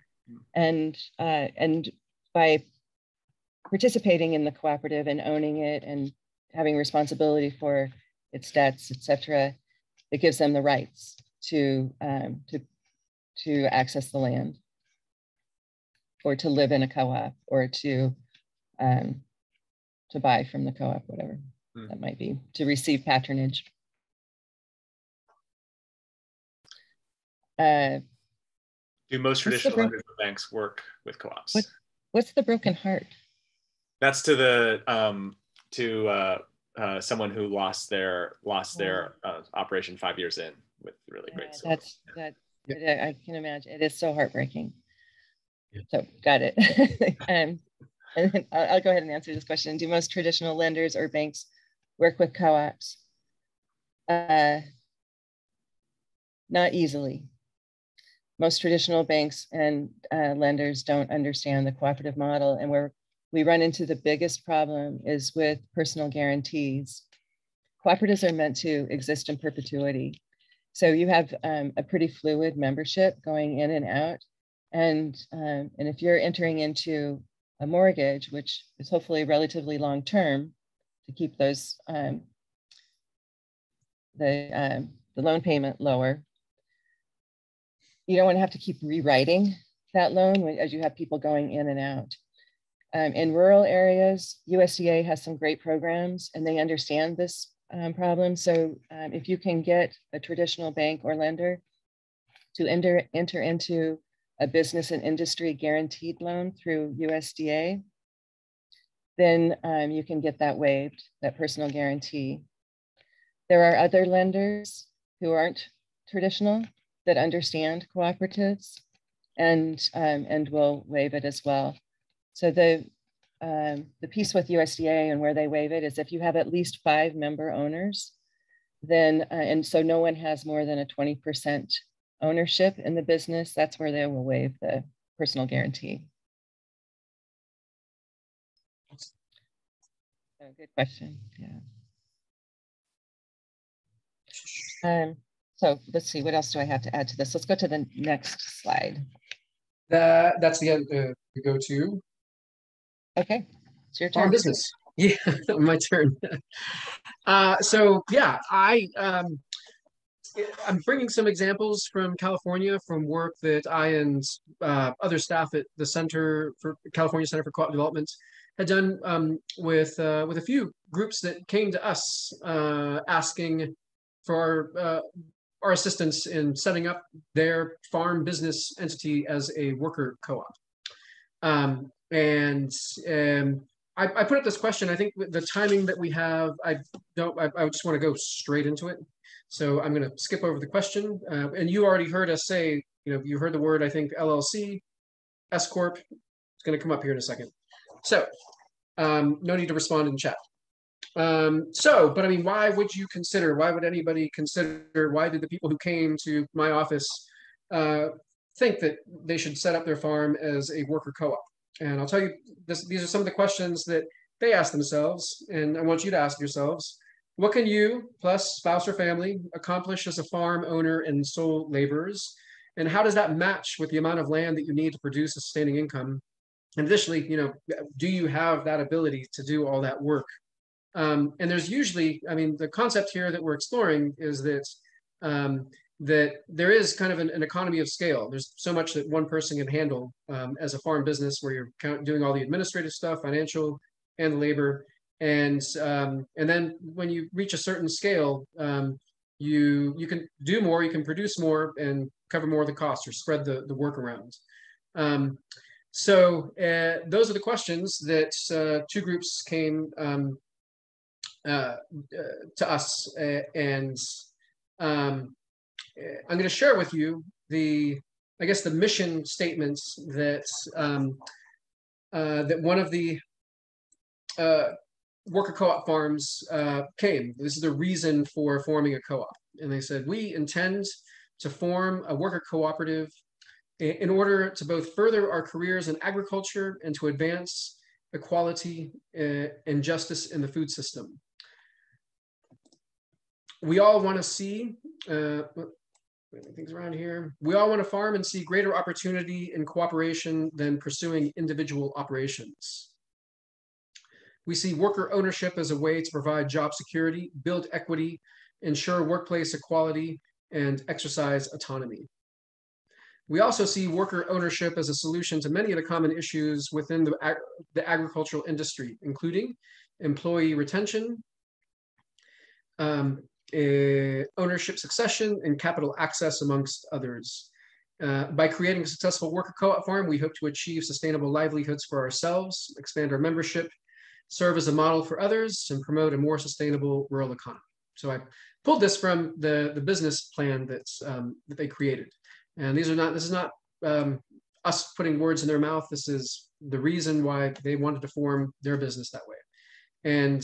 And by participating in the cooperative and owning it and having responsibility for its debts, etc., that gives them the rights to access the land, or to live in a co-op, or to buy from the co-op, whatever that might be, to receive patronage. Do most traditional lenders or banks work with co-ops? What's the broken heart? That's to the someone who lost their operation 5 years in with really great support. I can imagine. It is so heartbreaking. So got it. And then I'll go ahead and answer this question. Do most traditional lenders or banks work with co-ops? Not easily. Most traditional banks and lenders don't understand the cooperative model, and where we run into the biggest problem is with personal guarantees. Cooperatives are meant to exist in perpetuity. So you have a pretty fluid membership going in and out. And if you're entering into a mortgage, which is hopefully relatively long-term to keep those the loan payment lower, you don't want to have to keep rewriting that loan as you have people going in and out. In rural areas, USDA has some great programs and they understand this problem. So if you can get a traditional bank or lender to enter into a business and industry guaranteed loan through USDA, then you can get that waived, that personal guarantee. There are other lenders who aren't traditional that understand cooperatives and will waive it as well. So the piece with USDA and where they waive it is if you have at least 5 member owners, then, and so no one has more than a 20% ownership in the business, that's where they will waive the personal guarantee. So good question, yeah. So let's see, what else do I have to add to this? Let's go to the next slide. That's the end to go to. Okay, it's your turn. Farm business. Yeah, my turn. So yeah, I'm bringing some examples from California from work that I and other staff at the California Center for Co-op Development had done with a few groups that came to us asking for our assistance in setting up their farm business entity as a worker co-op. I put up this question. I think the timing that we have, I just want to go straight into it. So I'm going to skip over the question. And you already heard us say, you heard the word, I think, LLC, S Corp. It's going to come up here in a second. So no need to respond in chat. But I mean, why would anybody consider, why did the people who came to my office think that they should set up their farm as a worker co-op? And I'll tell you, these are some of the questions that they ask themselves, and I want you to ask yourselves. What can you, plus spouse or family, accomplish as a farm owner and sole laborers? And how does that match with the amount of land that you need to produce a sustaining income? And additionally, do you have that ability to do all that work? And there's usually, I mean, the concept here that we're exploring is that that there is kind of an economy of scale. There's so much that one person can handle as a farm business, where you're doing all the administrative stuff, financial and labor. And then when you reach a certain scale, you can do more, you can produce more and cover more of the costs, or spread the work around. So those are the questions that 2 groups came to us, and I'm going to share with you the mission statements that that one of the worker co-op farms came. This is the reason for forming a co-op, and they said, we intend to form a worker cooperative in order to both further our careers in agriculture and to advance equality and justice in the food system. We all want to see, things around here. We all want to farm and see greater opportunity in cooperation than pursuing individual operations. We see worker ownership as a way to provide job security, build equity, ensure workplace equality, and exercise autonomy. We also see worker ownership as a solution to many of the common issues within the agricultural industry, including employee retention, ownership succession, and capital access, amongst others. By creating a successful worker co-op farm, we hope to achieve sustainable livelihoods for ourselves, expand our membership, serve as a model for others, and promote a more sustainable rural economy. So I pulled this from the business plan that they created. And this is not us putting words in their mouth. This is the reason why they wanted to form their business that way. And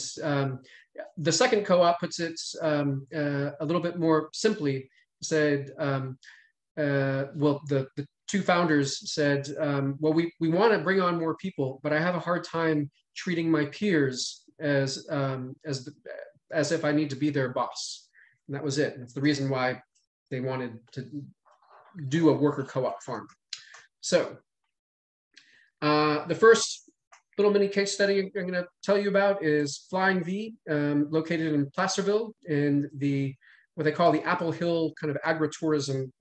the second co-op puts it a little bit more simply, said, well, the two founders said, well, we want to bring on more people, but I have a hard time treating my peers as if I need to be their boss. And that was it. And it's the reason why they wanted to do a worker co-op farm. So the first little mini case study I'm going to tell you about is Flying V, located in Placerville in what they call the Apple Hill kind of agritourism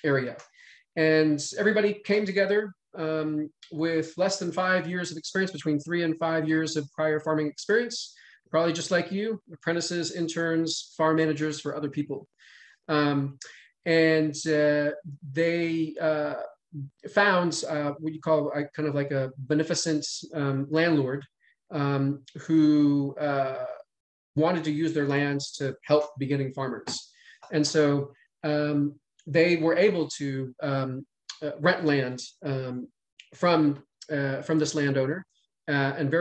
area. And everybody came together with less than 5 years of experience, between 3 and 5 years of prior farming experience, probably just like you, apprentices, interns, farm managers for other people. And they found what you call kind of like a beneficent landlord who wanted to use their lands to help beginning farmers. And so they were able to rent land from this landowner and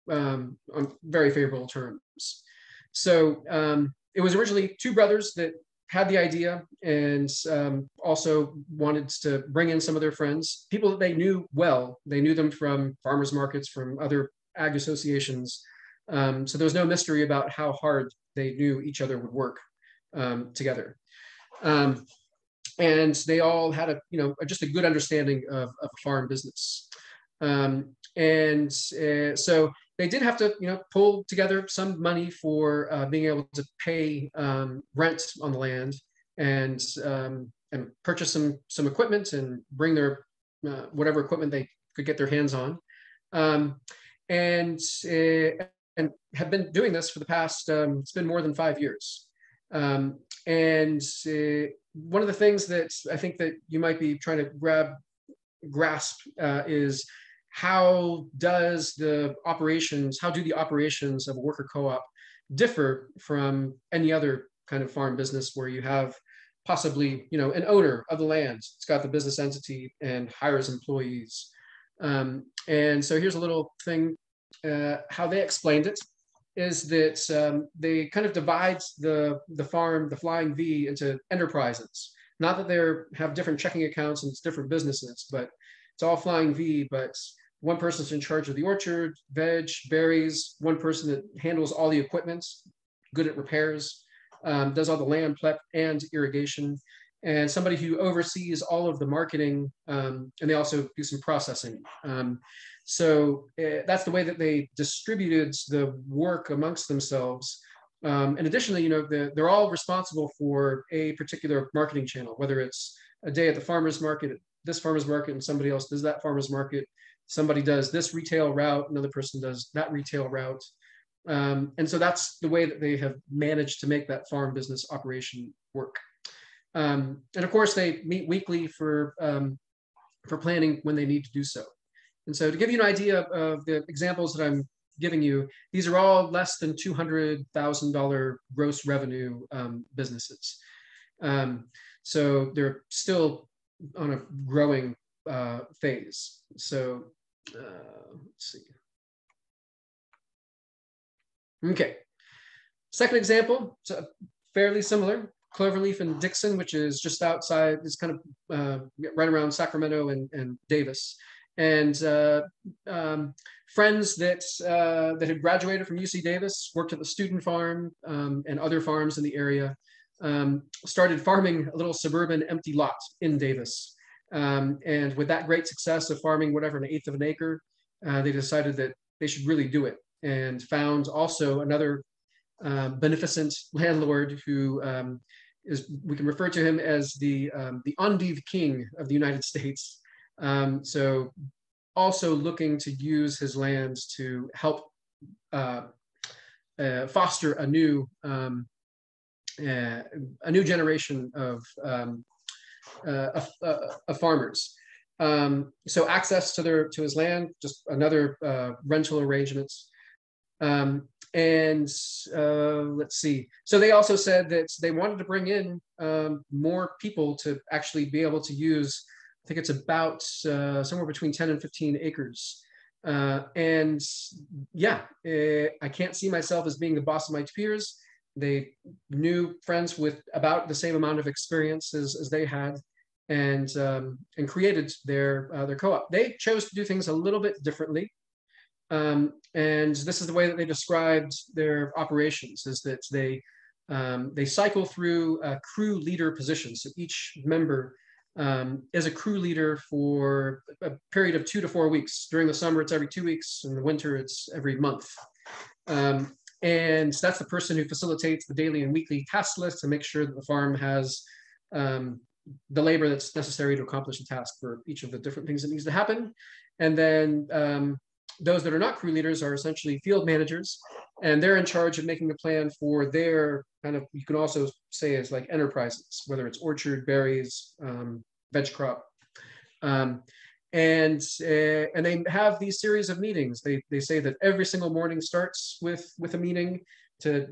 on very favorable terms. So it was originally two brothers that had the idea and also wanted to bring in some of their friends, people that they knew well. They knew them from farmers markets, from other ag associations. So there was no mystery about how hard they knew each other would work together. And they all had just a good understanding of a farm business. So they did have to, pull together some money for being able to pay rent on the land and purchase some equipment and bring their whatever equipment they could get their hands on, and have been doing this for the past. It's been more than 5 years. And one of the things that I think that you might be trying to grasp is how do the operations of a worker co-op differ from any other kind of farm business where you have possibly, an owner of the land. It's got the business entity and hires employees. And so here's a little thing, how they explained it is that they kind of divide the farm, the Flying V, into enterprises. Not that they have different checking accounts and it's different businesses, but it's all Flying V, but one person's in charge of the orchard, veg, berries, one person that handles all the equipment, good at repairs, does all the land prep and irrigation, and somebody who oversees all of the marketing, and they also do some processing. So that's the way that they distributed the work amongst themselves. And additionally, they're all responsible for a particular marketing channel, whether it's a day at the farmer's market, this farmer's market, and somebody else does that farmer's market. Somebody does this retail route, another person does that retail route. And so that's the way that they have managed to make that farm business operation work. And of course, they meet weekly for planning when they need to do so. And so to give you an idea of the examples that I'm giving you, these are all less than $200,000 gross revenue businesses. So they're still on a growing phase. So let's see. Okay, second example, so fairly similar, Cloverleaf and Dixon, which is just outside, it's kind of right around Sacramento and Davis. And friends that had graduated from UC Davis, worked at the student farm and other farms in the area, started farming a little suburban empty lot in Davis. And with that great success of farming whatever, 1/8 of an acre, they decided that they should really do it. and found also another beneficent landlord who we can refer to him as the endive king of the United States. So also looking to use his lands to help foster a new generation of farmers. So access to his land, just another rental arrangements. Let's see. So they also said that they wanted to bring in more people to actually be able to use, I think it's about somewhere between 10 and 15 acres. And yeah, I can't see myself as being the boss of my peers. They knew friends with about the same amount of experience as they had, and created their co-op. They chose to do things a little bit differently. And this is the way that they described their operations, is that they cycle through crew leader positions. So each member is a crew leader for a period of 2 to 4 weeks. During the summer, it's every 2 weeks. In the winter, it's every month. And that's the person who facilitates the daily and weekly task list to make sure that the farm has the labor that's necessary to accomplish the task for each of the different things that needs to happen. And then those that are not crew leaders are essentially field managers, and they're in charge of making a plan for their kind of, you can also say as like enterprises, whether it's orchard, berries, veg crop. And they have these series of meetings. They say that every single morning starts with a meeting to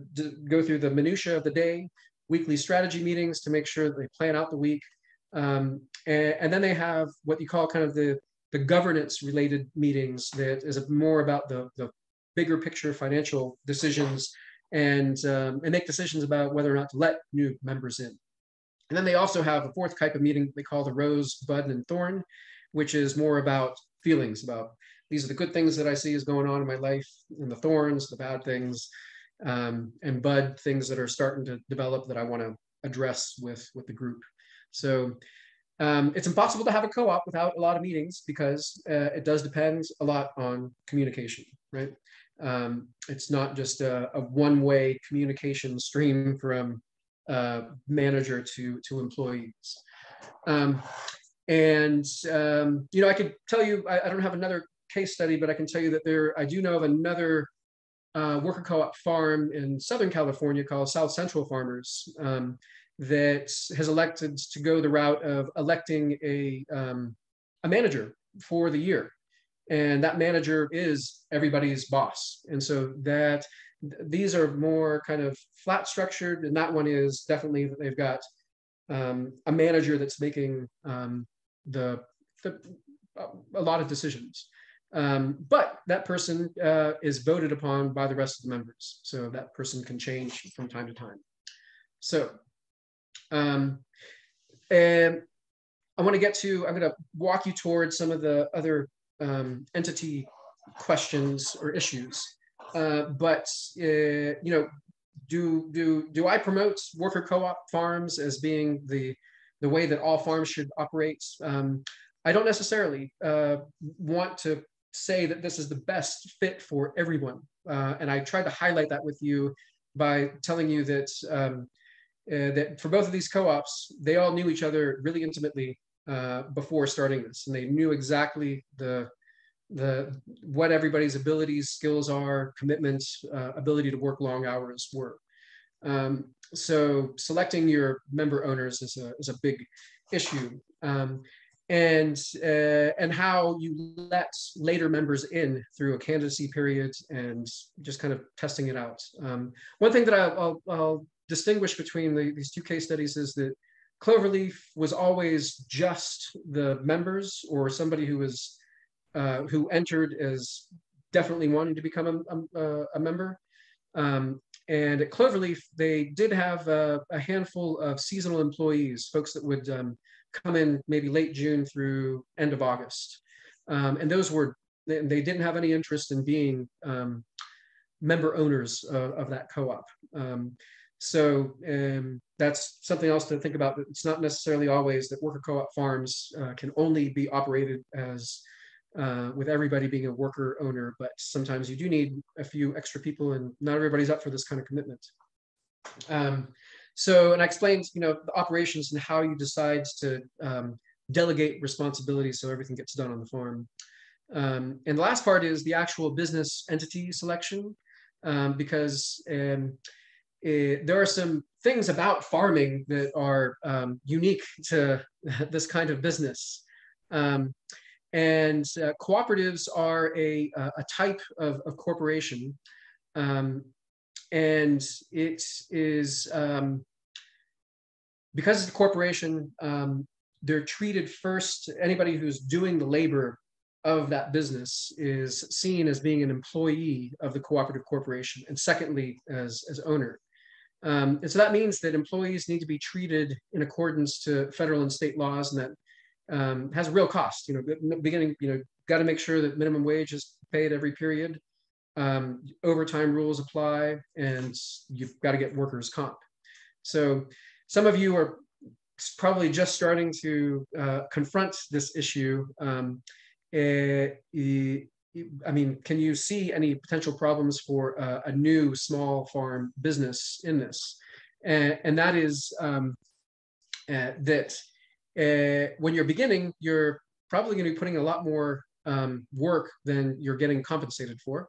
go through the minutia of the day, weekly strategy meetings to make sure that they plan out the week. And then they have what you call kind of the governance related meetings that is more about the bigger picture financial decisions, and make decisions about whether or not to let new members in. And then they also have a fourth type of meeting they call the rose, bud, and thorn, which is more about feelings, about these are the good things that I see is going on in my life, and the thorns, the bad things, and bud, things that are starting to develop that I want to address with the group. So it's impossible to have a co-op without a lot of meetings, because it does depend a lot on communication, right? It's not just a one-way communication stream from manager to employees. I could tell you, I don't have another case study, but I can tell you that I do know of another worker co-op farm in Southern California called South Central Farmers that has elected to go the route of electing a manager for the year. And that manager is everybody's boss. And so these are more kind of flat structured, and that one is definitely that they've got a manager that's making a lot of decisions. But that person is voted upon by the rest of the members. So that person can change from time to time. So, and I'm going to walk you towards some of the other entity questions or issues. Do I promote worker co-op farms as being the way that all farms should operate? I don't necessarily want to say that this is the best fit for everyone. And I tried to highlight that with you by telling you that that for both of these co-ops, they all knew each other really intimately before starting this, and they knew exactly what everybody's abilities, skills are, commitments, ability to work long hours were. So selecting your member owners is a big issue, and how you let later members in through a candidacy period and just kind of testing it out. One thing that I'll distinguish between these two case studies is that Cloverleaf was always just the members, or somebody who was who entered as definitely wanting to become a member. And at Cloverleaf, they did have a handful of seasonal employees, folks that would come in maybe late June through end of August. And they didn't have any interest in being member owners of that co-op. So that's something else to think about. It's not necessarily always that worker co-op farms can only be operated as with everybody being a worker owner, but sometimes you do need a few extra people, and not everybody's up for this kind of commitment. And I explained, the operations and how you decide to delegate responsibilities so everything gets done on the farm. And the last part is the actual business entity selection, because there are some things about farming that are unique to this kind of business. And cooperatives are a type of corporation. And it is, because it's a corporation, they're treated first, anybody who's doing the labor of that business is seen as being an employee of the cooperative corporation, and secondly, as owner. And so that means that employees need to be treated in accordance to federal and state laws, and that has a real cost. Beginning, got to make sure that minimum wage is paid every period. Overtime rules apply, and you've got to get workers' comp. So some of you are probably just starting to confront this issue. I mean, can you see any potential problems for a new small farm business in this? And that is that when you're beginning, you're probably going to be putting a lot more work than you're getting compensated for.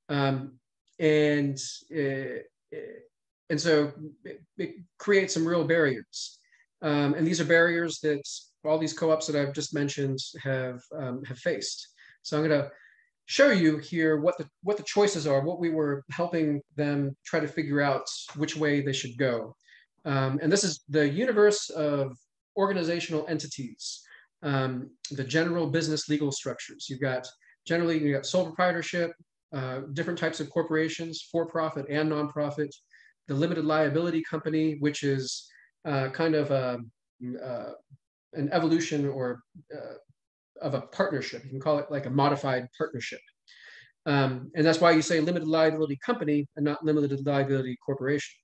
And so it creates some real barriers. And these are barriers that all these co-ops that I've just mentioned have faced. So I'm going to show you here what the choices are, what we were helping them try to figure out which way they should go. And this is the universe of organizational entities, the general business legal structures. You've got sole proprietorship, different types of corporations, for-profit and nonprofit, the limited liability company, which is kind of an evolution or of a partnership. You can call it like a modified partnership. And that's why you say limited liability company and not limited liability corporation.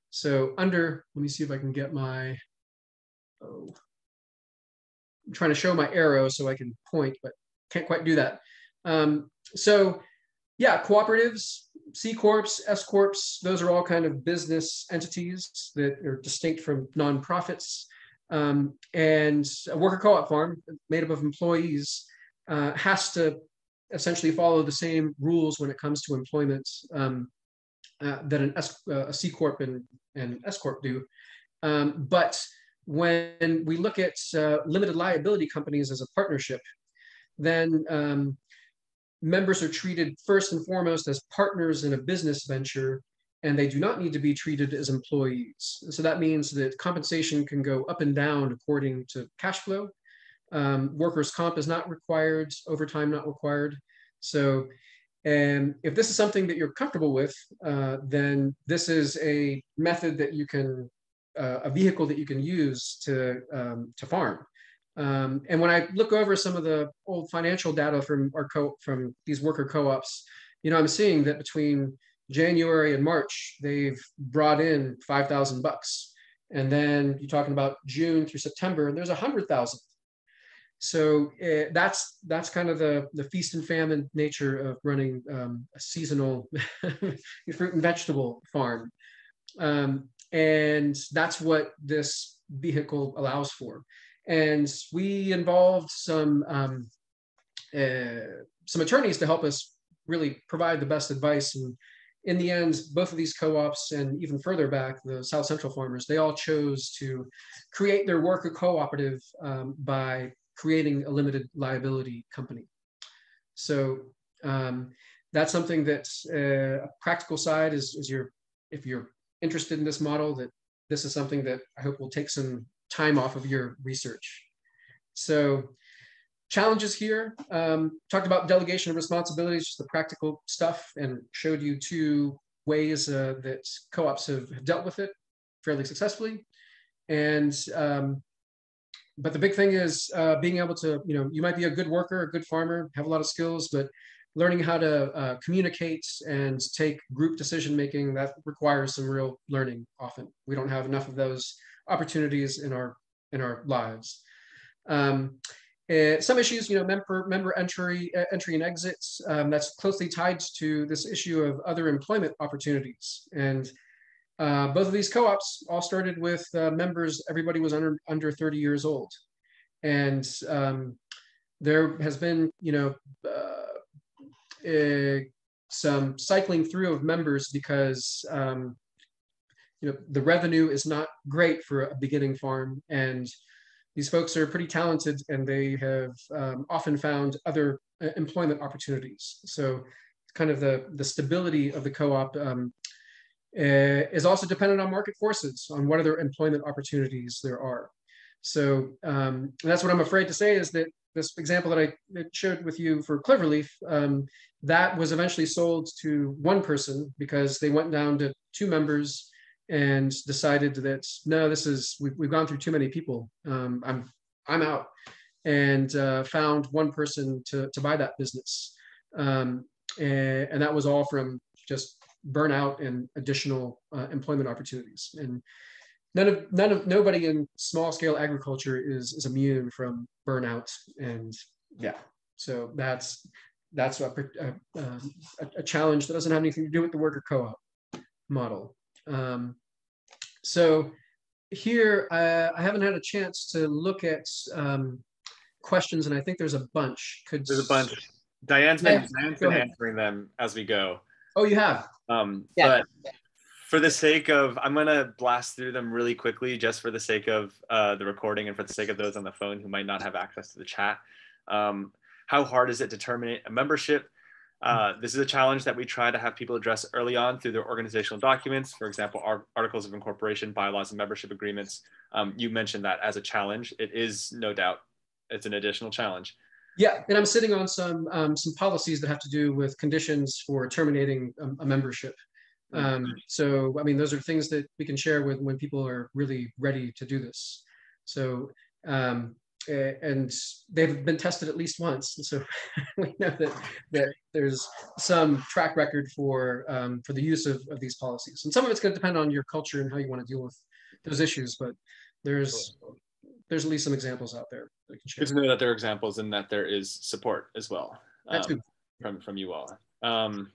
So let me see if I can get I'm trying to show my arrow so I can point, but can't quite do that. So yeah, cooperatives, C Corps, S Corps, those are all kind of business entities that are distinct from nonprofits. And a worker co-op farm made up of employees has to essentially follow the same rules when it comes to employment that a C Corp and S Corp do. But when we look at limited liability companies as a partnership, then members are treated first and foremost as partners in a business venture, and they do not need to be treated as employees. So that means that compensation can go up and down according to cash flow. Workers' comp is not required, overtime not required. So if this is something that you're comfortable with, then this is a method that you can, a vehicle that you can use to farm. And when I look over some of the old financial data from from these worker co-ops, I'm seeing that between January and March, they've brought in $5,000. And then you're talking about June through September, and there's 100,000. So that's kind of the feast and famine nature of running a seasonal fruit and vegetable farm. And that's what this vehicle allows for. And we involved some attorneys to help us really provide the best advice. And in the end, both of these co-ops and even further back, the South Central farmers, they all chose to create their worker cooperative by creating a limited liability company. So that's something that's a practical side is if you're interested in this model, that this is something that I hope will take some time off of your research. So challenges here, talked about delegation of responsibilities, just the practical stuff, and showed you two ways that co-ops have dealt with it fairly successfully. And but the big thing is being able to, you might be a good worker, a good farmer, have a lot of skills, but learning how to communicate and take group decision-making, that requires some real learning often. We don't have enough of those opportunities in our lives. Some issues, member entry and exits, that's closely tied to this issue of other employment opportunities. And both of these co-ops all started with members, everybody was under 30 years old. And there has been, some cycling through of members because, the revenue is not great for a beginning farm. And these folks are pretty talented and they have often found other employment opportunities. So kind of the stability of the co-op is also dependent on market forces, on what other employment opportunities there are. So that's what I'm afraid to say, is that this example that I showed with you for Cloverleaf, that was eventually sold to one person because they went down to 2 members and decided that, no, we've gone through too many people. I'm out, and found one person to buy that business. And that was all from just burnout and additional employment opportunities. And nobody in small scale agriculture is immune from burnout. And yeah, so that's a challenge that doesn't have anything to do with the worker co-op model. So here, I haven't had a chance to look at questions, and I think there's a bunch. There's a bunch. Diane's been answering them as we go. Oh, you have? But for the sake of, I'm going to blast through them really quickly, just for the sake of the recording and for the sake of those on the phone who might not have access to the chat. How hard is it to terminate a membership? This is a challenge that we try to have people address early on through their organizational documents. For example, our articles of incorporation, bylaws, and membership agreements. You mentioned that as a challenge. It is, no doubt, it's an additional challenge. Yeah, and I'm sitting on some policies that have to do with conditions for terminating a membership. So, I mean, those are things that we can share with when people are really ready to do this. So, and they've been tested at least once. And so we know that there's some track record for the use of these policies. And some of it's going to depend on your culture and how you want to deal with those issues, but there's at least some examples out there that I can share. Good to know that there are examples and that there is support as well from you all.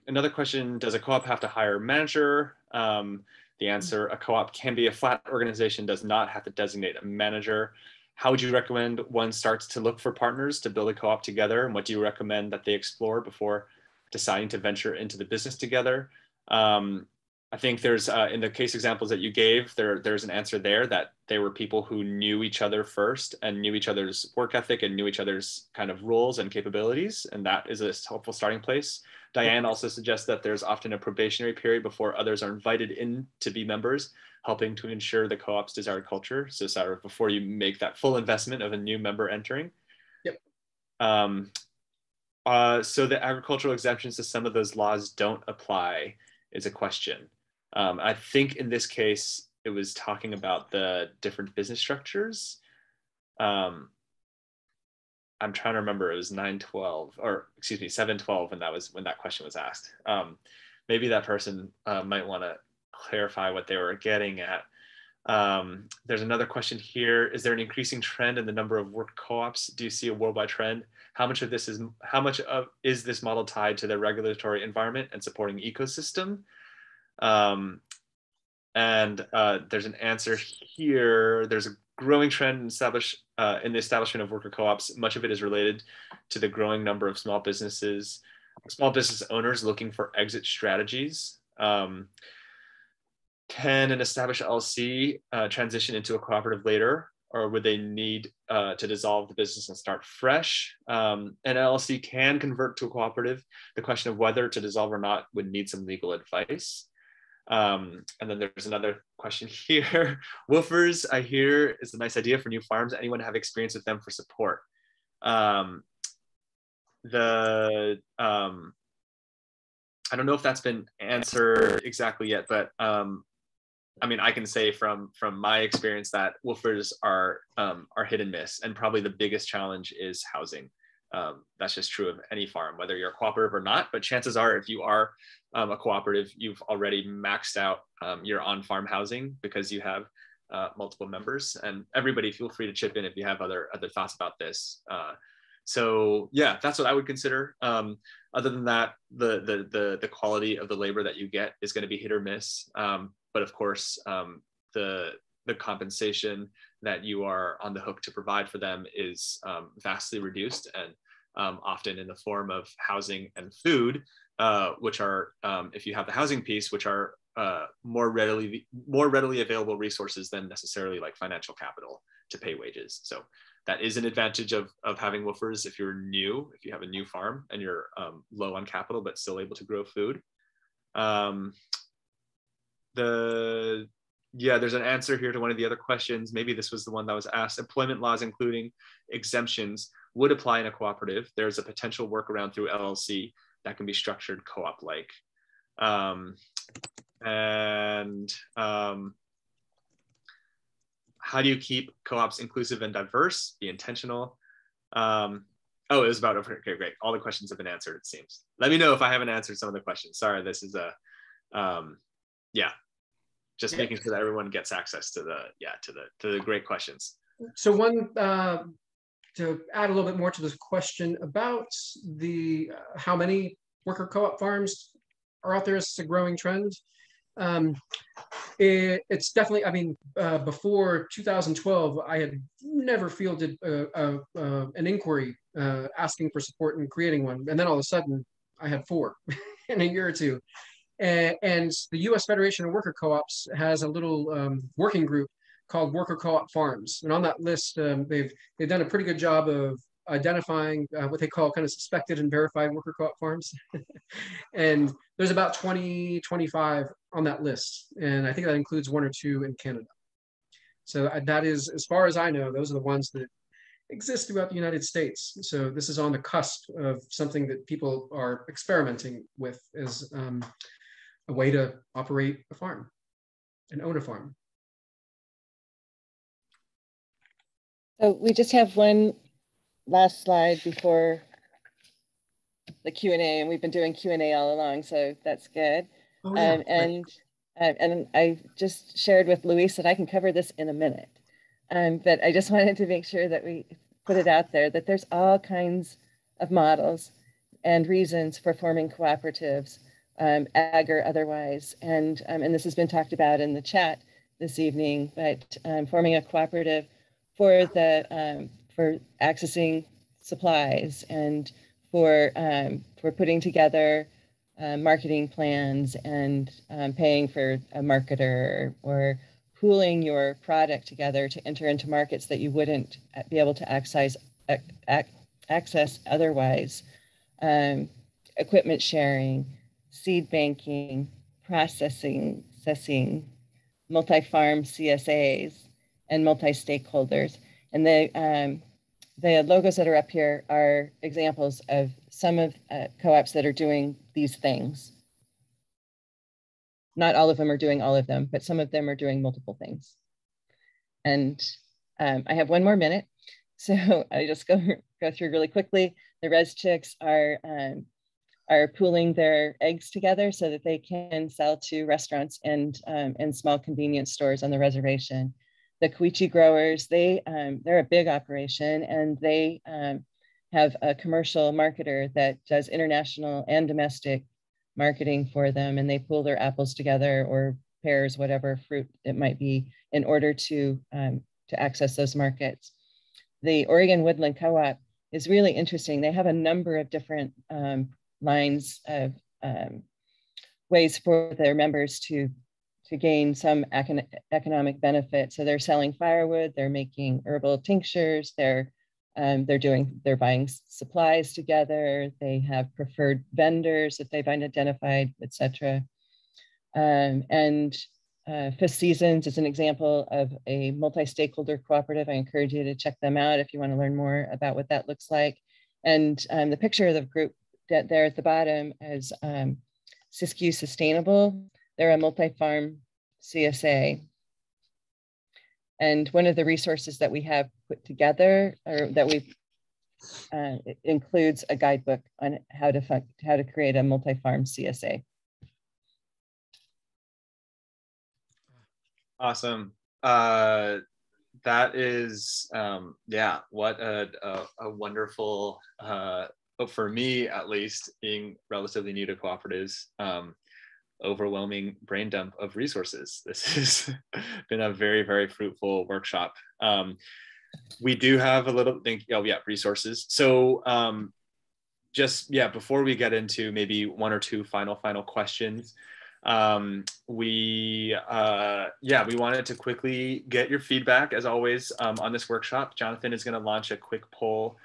Another question, does a co-op have to hire a manager? The answer, a co-op can be a flat organization, does not have to designate a manager. How would you recommend one starts to look for partners to build a co-op together? And what do you recommend that they explore before deciding to venture into the business together? I think there's, in the case examples that you gave, there's an answer there that they were people who knew each other first and knew each other's work ethic and knew each other's kind of roles and capabilities. And that is a helpful starting place. Diane also suggests that there's often a probationary period before others are invited in to be members, helping to ensure the co-op's desired culture. So Sarah, before you make that full investment of a new member entering. Yep. So the agricultural exemptions to some of those laws don't apply is a question. I think in this case, it was talking about the different business structures. I'm trying to remember, it was 912, or excuse me, 712, and that was when that question was asked. Maybe that person might want to clarify what they were getting at. There's another question here. Is there an increasing trend in the number of work co-ops? Do you see a worldwide trend? How much of is this model tied to the regulatory environment and supporting ecosystem? There's an answer here. There's a growing trend in the establishment of worker co-ops. Much of it is related to the growing number of small business owners looking for exit strategies. Can an established LLC transition into a cooperative later, or would they need to dissolve the business and start fresh? An LLC can convert to a cooperative. The question of whether to dissolve or not would need some legal advice. And then there's another question here. Woofers, I hear, is a nice idea for new farms. Anyone have experience with them for support? I don't know if that's been answered exactly yet, but I mean, I can say from my experience that woofers are hit and miss, and probably the biggest challenge is housing. That's just true of any farm, whether you're a cooperative or not. But chances are, if you are a cooperative, you've already maxed out your on-farm housing because you have multiple members. And everybody feel free to chip in if you have other thoughts about this. So yeah, that's what I would consider. Other than that, the quality of the labor that you get is going to be hit or miss. But of course, the compensation that you are on the hook to provide for them is vastly reduced, and often in the form of housing and food, which are, if you have the housing piece, which are more readily available resources than necessarily like financial capital to pay wages. So that is an advantage of having woofers if you're new, if you have a new farm and you're low on capital but still able to grow food. Yeah, there's an answer here to one of the other questions. Maybe this was the one that was asked. Employment laws, including exemptions, would apply in a cooperative. There's a potential workaround through LLC that can be structured co-op-like. How do you keep co-ops inclusive and diverse? Be intentional. Oh, it was about, okay, great. All the questions have been answered, it seems. Let me know if I haven't answered some of the questions. Sorry, this is yeah. Just making sure that everyone gets access to the great questions. So one, to add a little bit more to this question about the how many worker co-op farms are out there as a growing trend. It's definitely, I mean, before 2012, I had never fielded an inquiry asking for support in creating one. And then all of a sudden I had 4 in a year or two. And the U.S. Federation of Worker Co-ops has a little working group called Worker Co-op Farms. And on that list, they've done a pretty good job of identifying what they call kind of suspected and verified worker co-op farms. And there's about 20, 25 on that list. And I think that includes 1 or 2 in Canada. So that is, as far as I know, those are the ones that exist throughout the United States. So this is on the cusp of something that people are experimenting with as a way to operate a farm and own a farm. So we just have one last slide before the Q&A, and we've been doing Q&A all along, so that's good. Oh, yeah. And I just shared with Luis that I can cover this in a minute. But I just wanted to make sure that we put it out there that there's all kinds of models and reasons for forming cooperatives, ag or otherwise. And this has been talked about in the chat this evening, but forming a cooperative for accessing supplies and for putting together marketing plans and paying for a marketer, or pooling your product together to enter into markets that you wouldn't be able to access otherwise. Equipment sharing, seed banking, processing, multi-farm CSAs, and multi-stakeholders. And the logos that are up here are examples of some of co-ops that are doing these things. Not all of them are doing all of them, but some of them are doing multiple things. And I have 1 more minute, so I just go through really quickly. The res chicks are pooling their eggs together so that they can sell to restaurants and small convenience stores on the reservation. The Koichi growers, they're a big operation, and they have a commercial marketer that does international and domestic marketing for them, and they pool their apples together, or pears, whatever fruit it might be, in order to access those markets. The Oregon Woodland Co-op is really interesting. They have a number of different lines of ways for their members to gain some economic benefit. So they're selling firewood, they're making herbal tinctures, they're buying supplies together, they have preferred vendors that they've identified, etc. Fifth Seasons is an example of a multi-stakeholder cooperative. I encourage you to check them out if you want to learn more about what that looks like. And the picture of the group there at the bottom is Siskiyou Sustainable. They're a multi-farm CSA. And one of the resources that we have put together, or that we've includes a guidebook on how to create a multi-farm CSA. Awesome. that is, yeah, what a wonderful, for me at least, being relatively new to cooperatives, overwhelming brain dump of resources. This has been a very, very fruitful workshop. We do have a little resources. So just, before we get into maybe one or two final questions, we wanted to quickly get your feedback, as always, on this workshop. Jonathan is going to launch a quick poll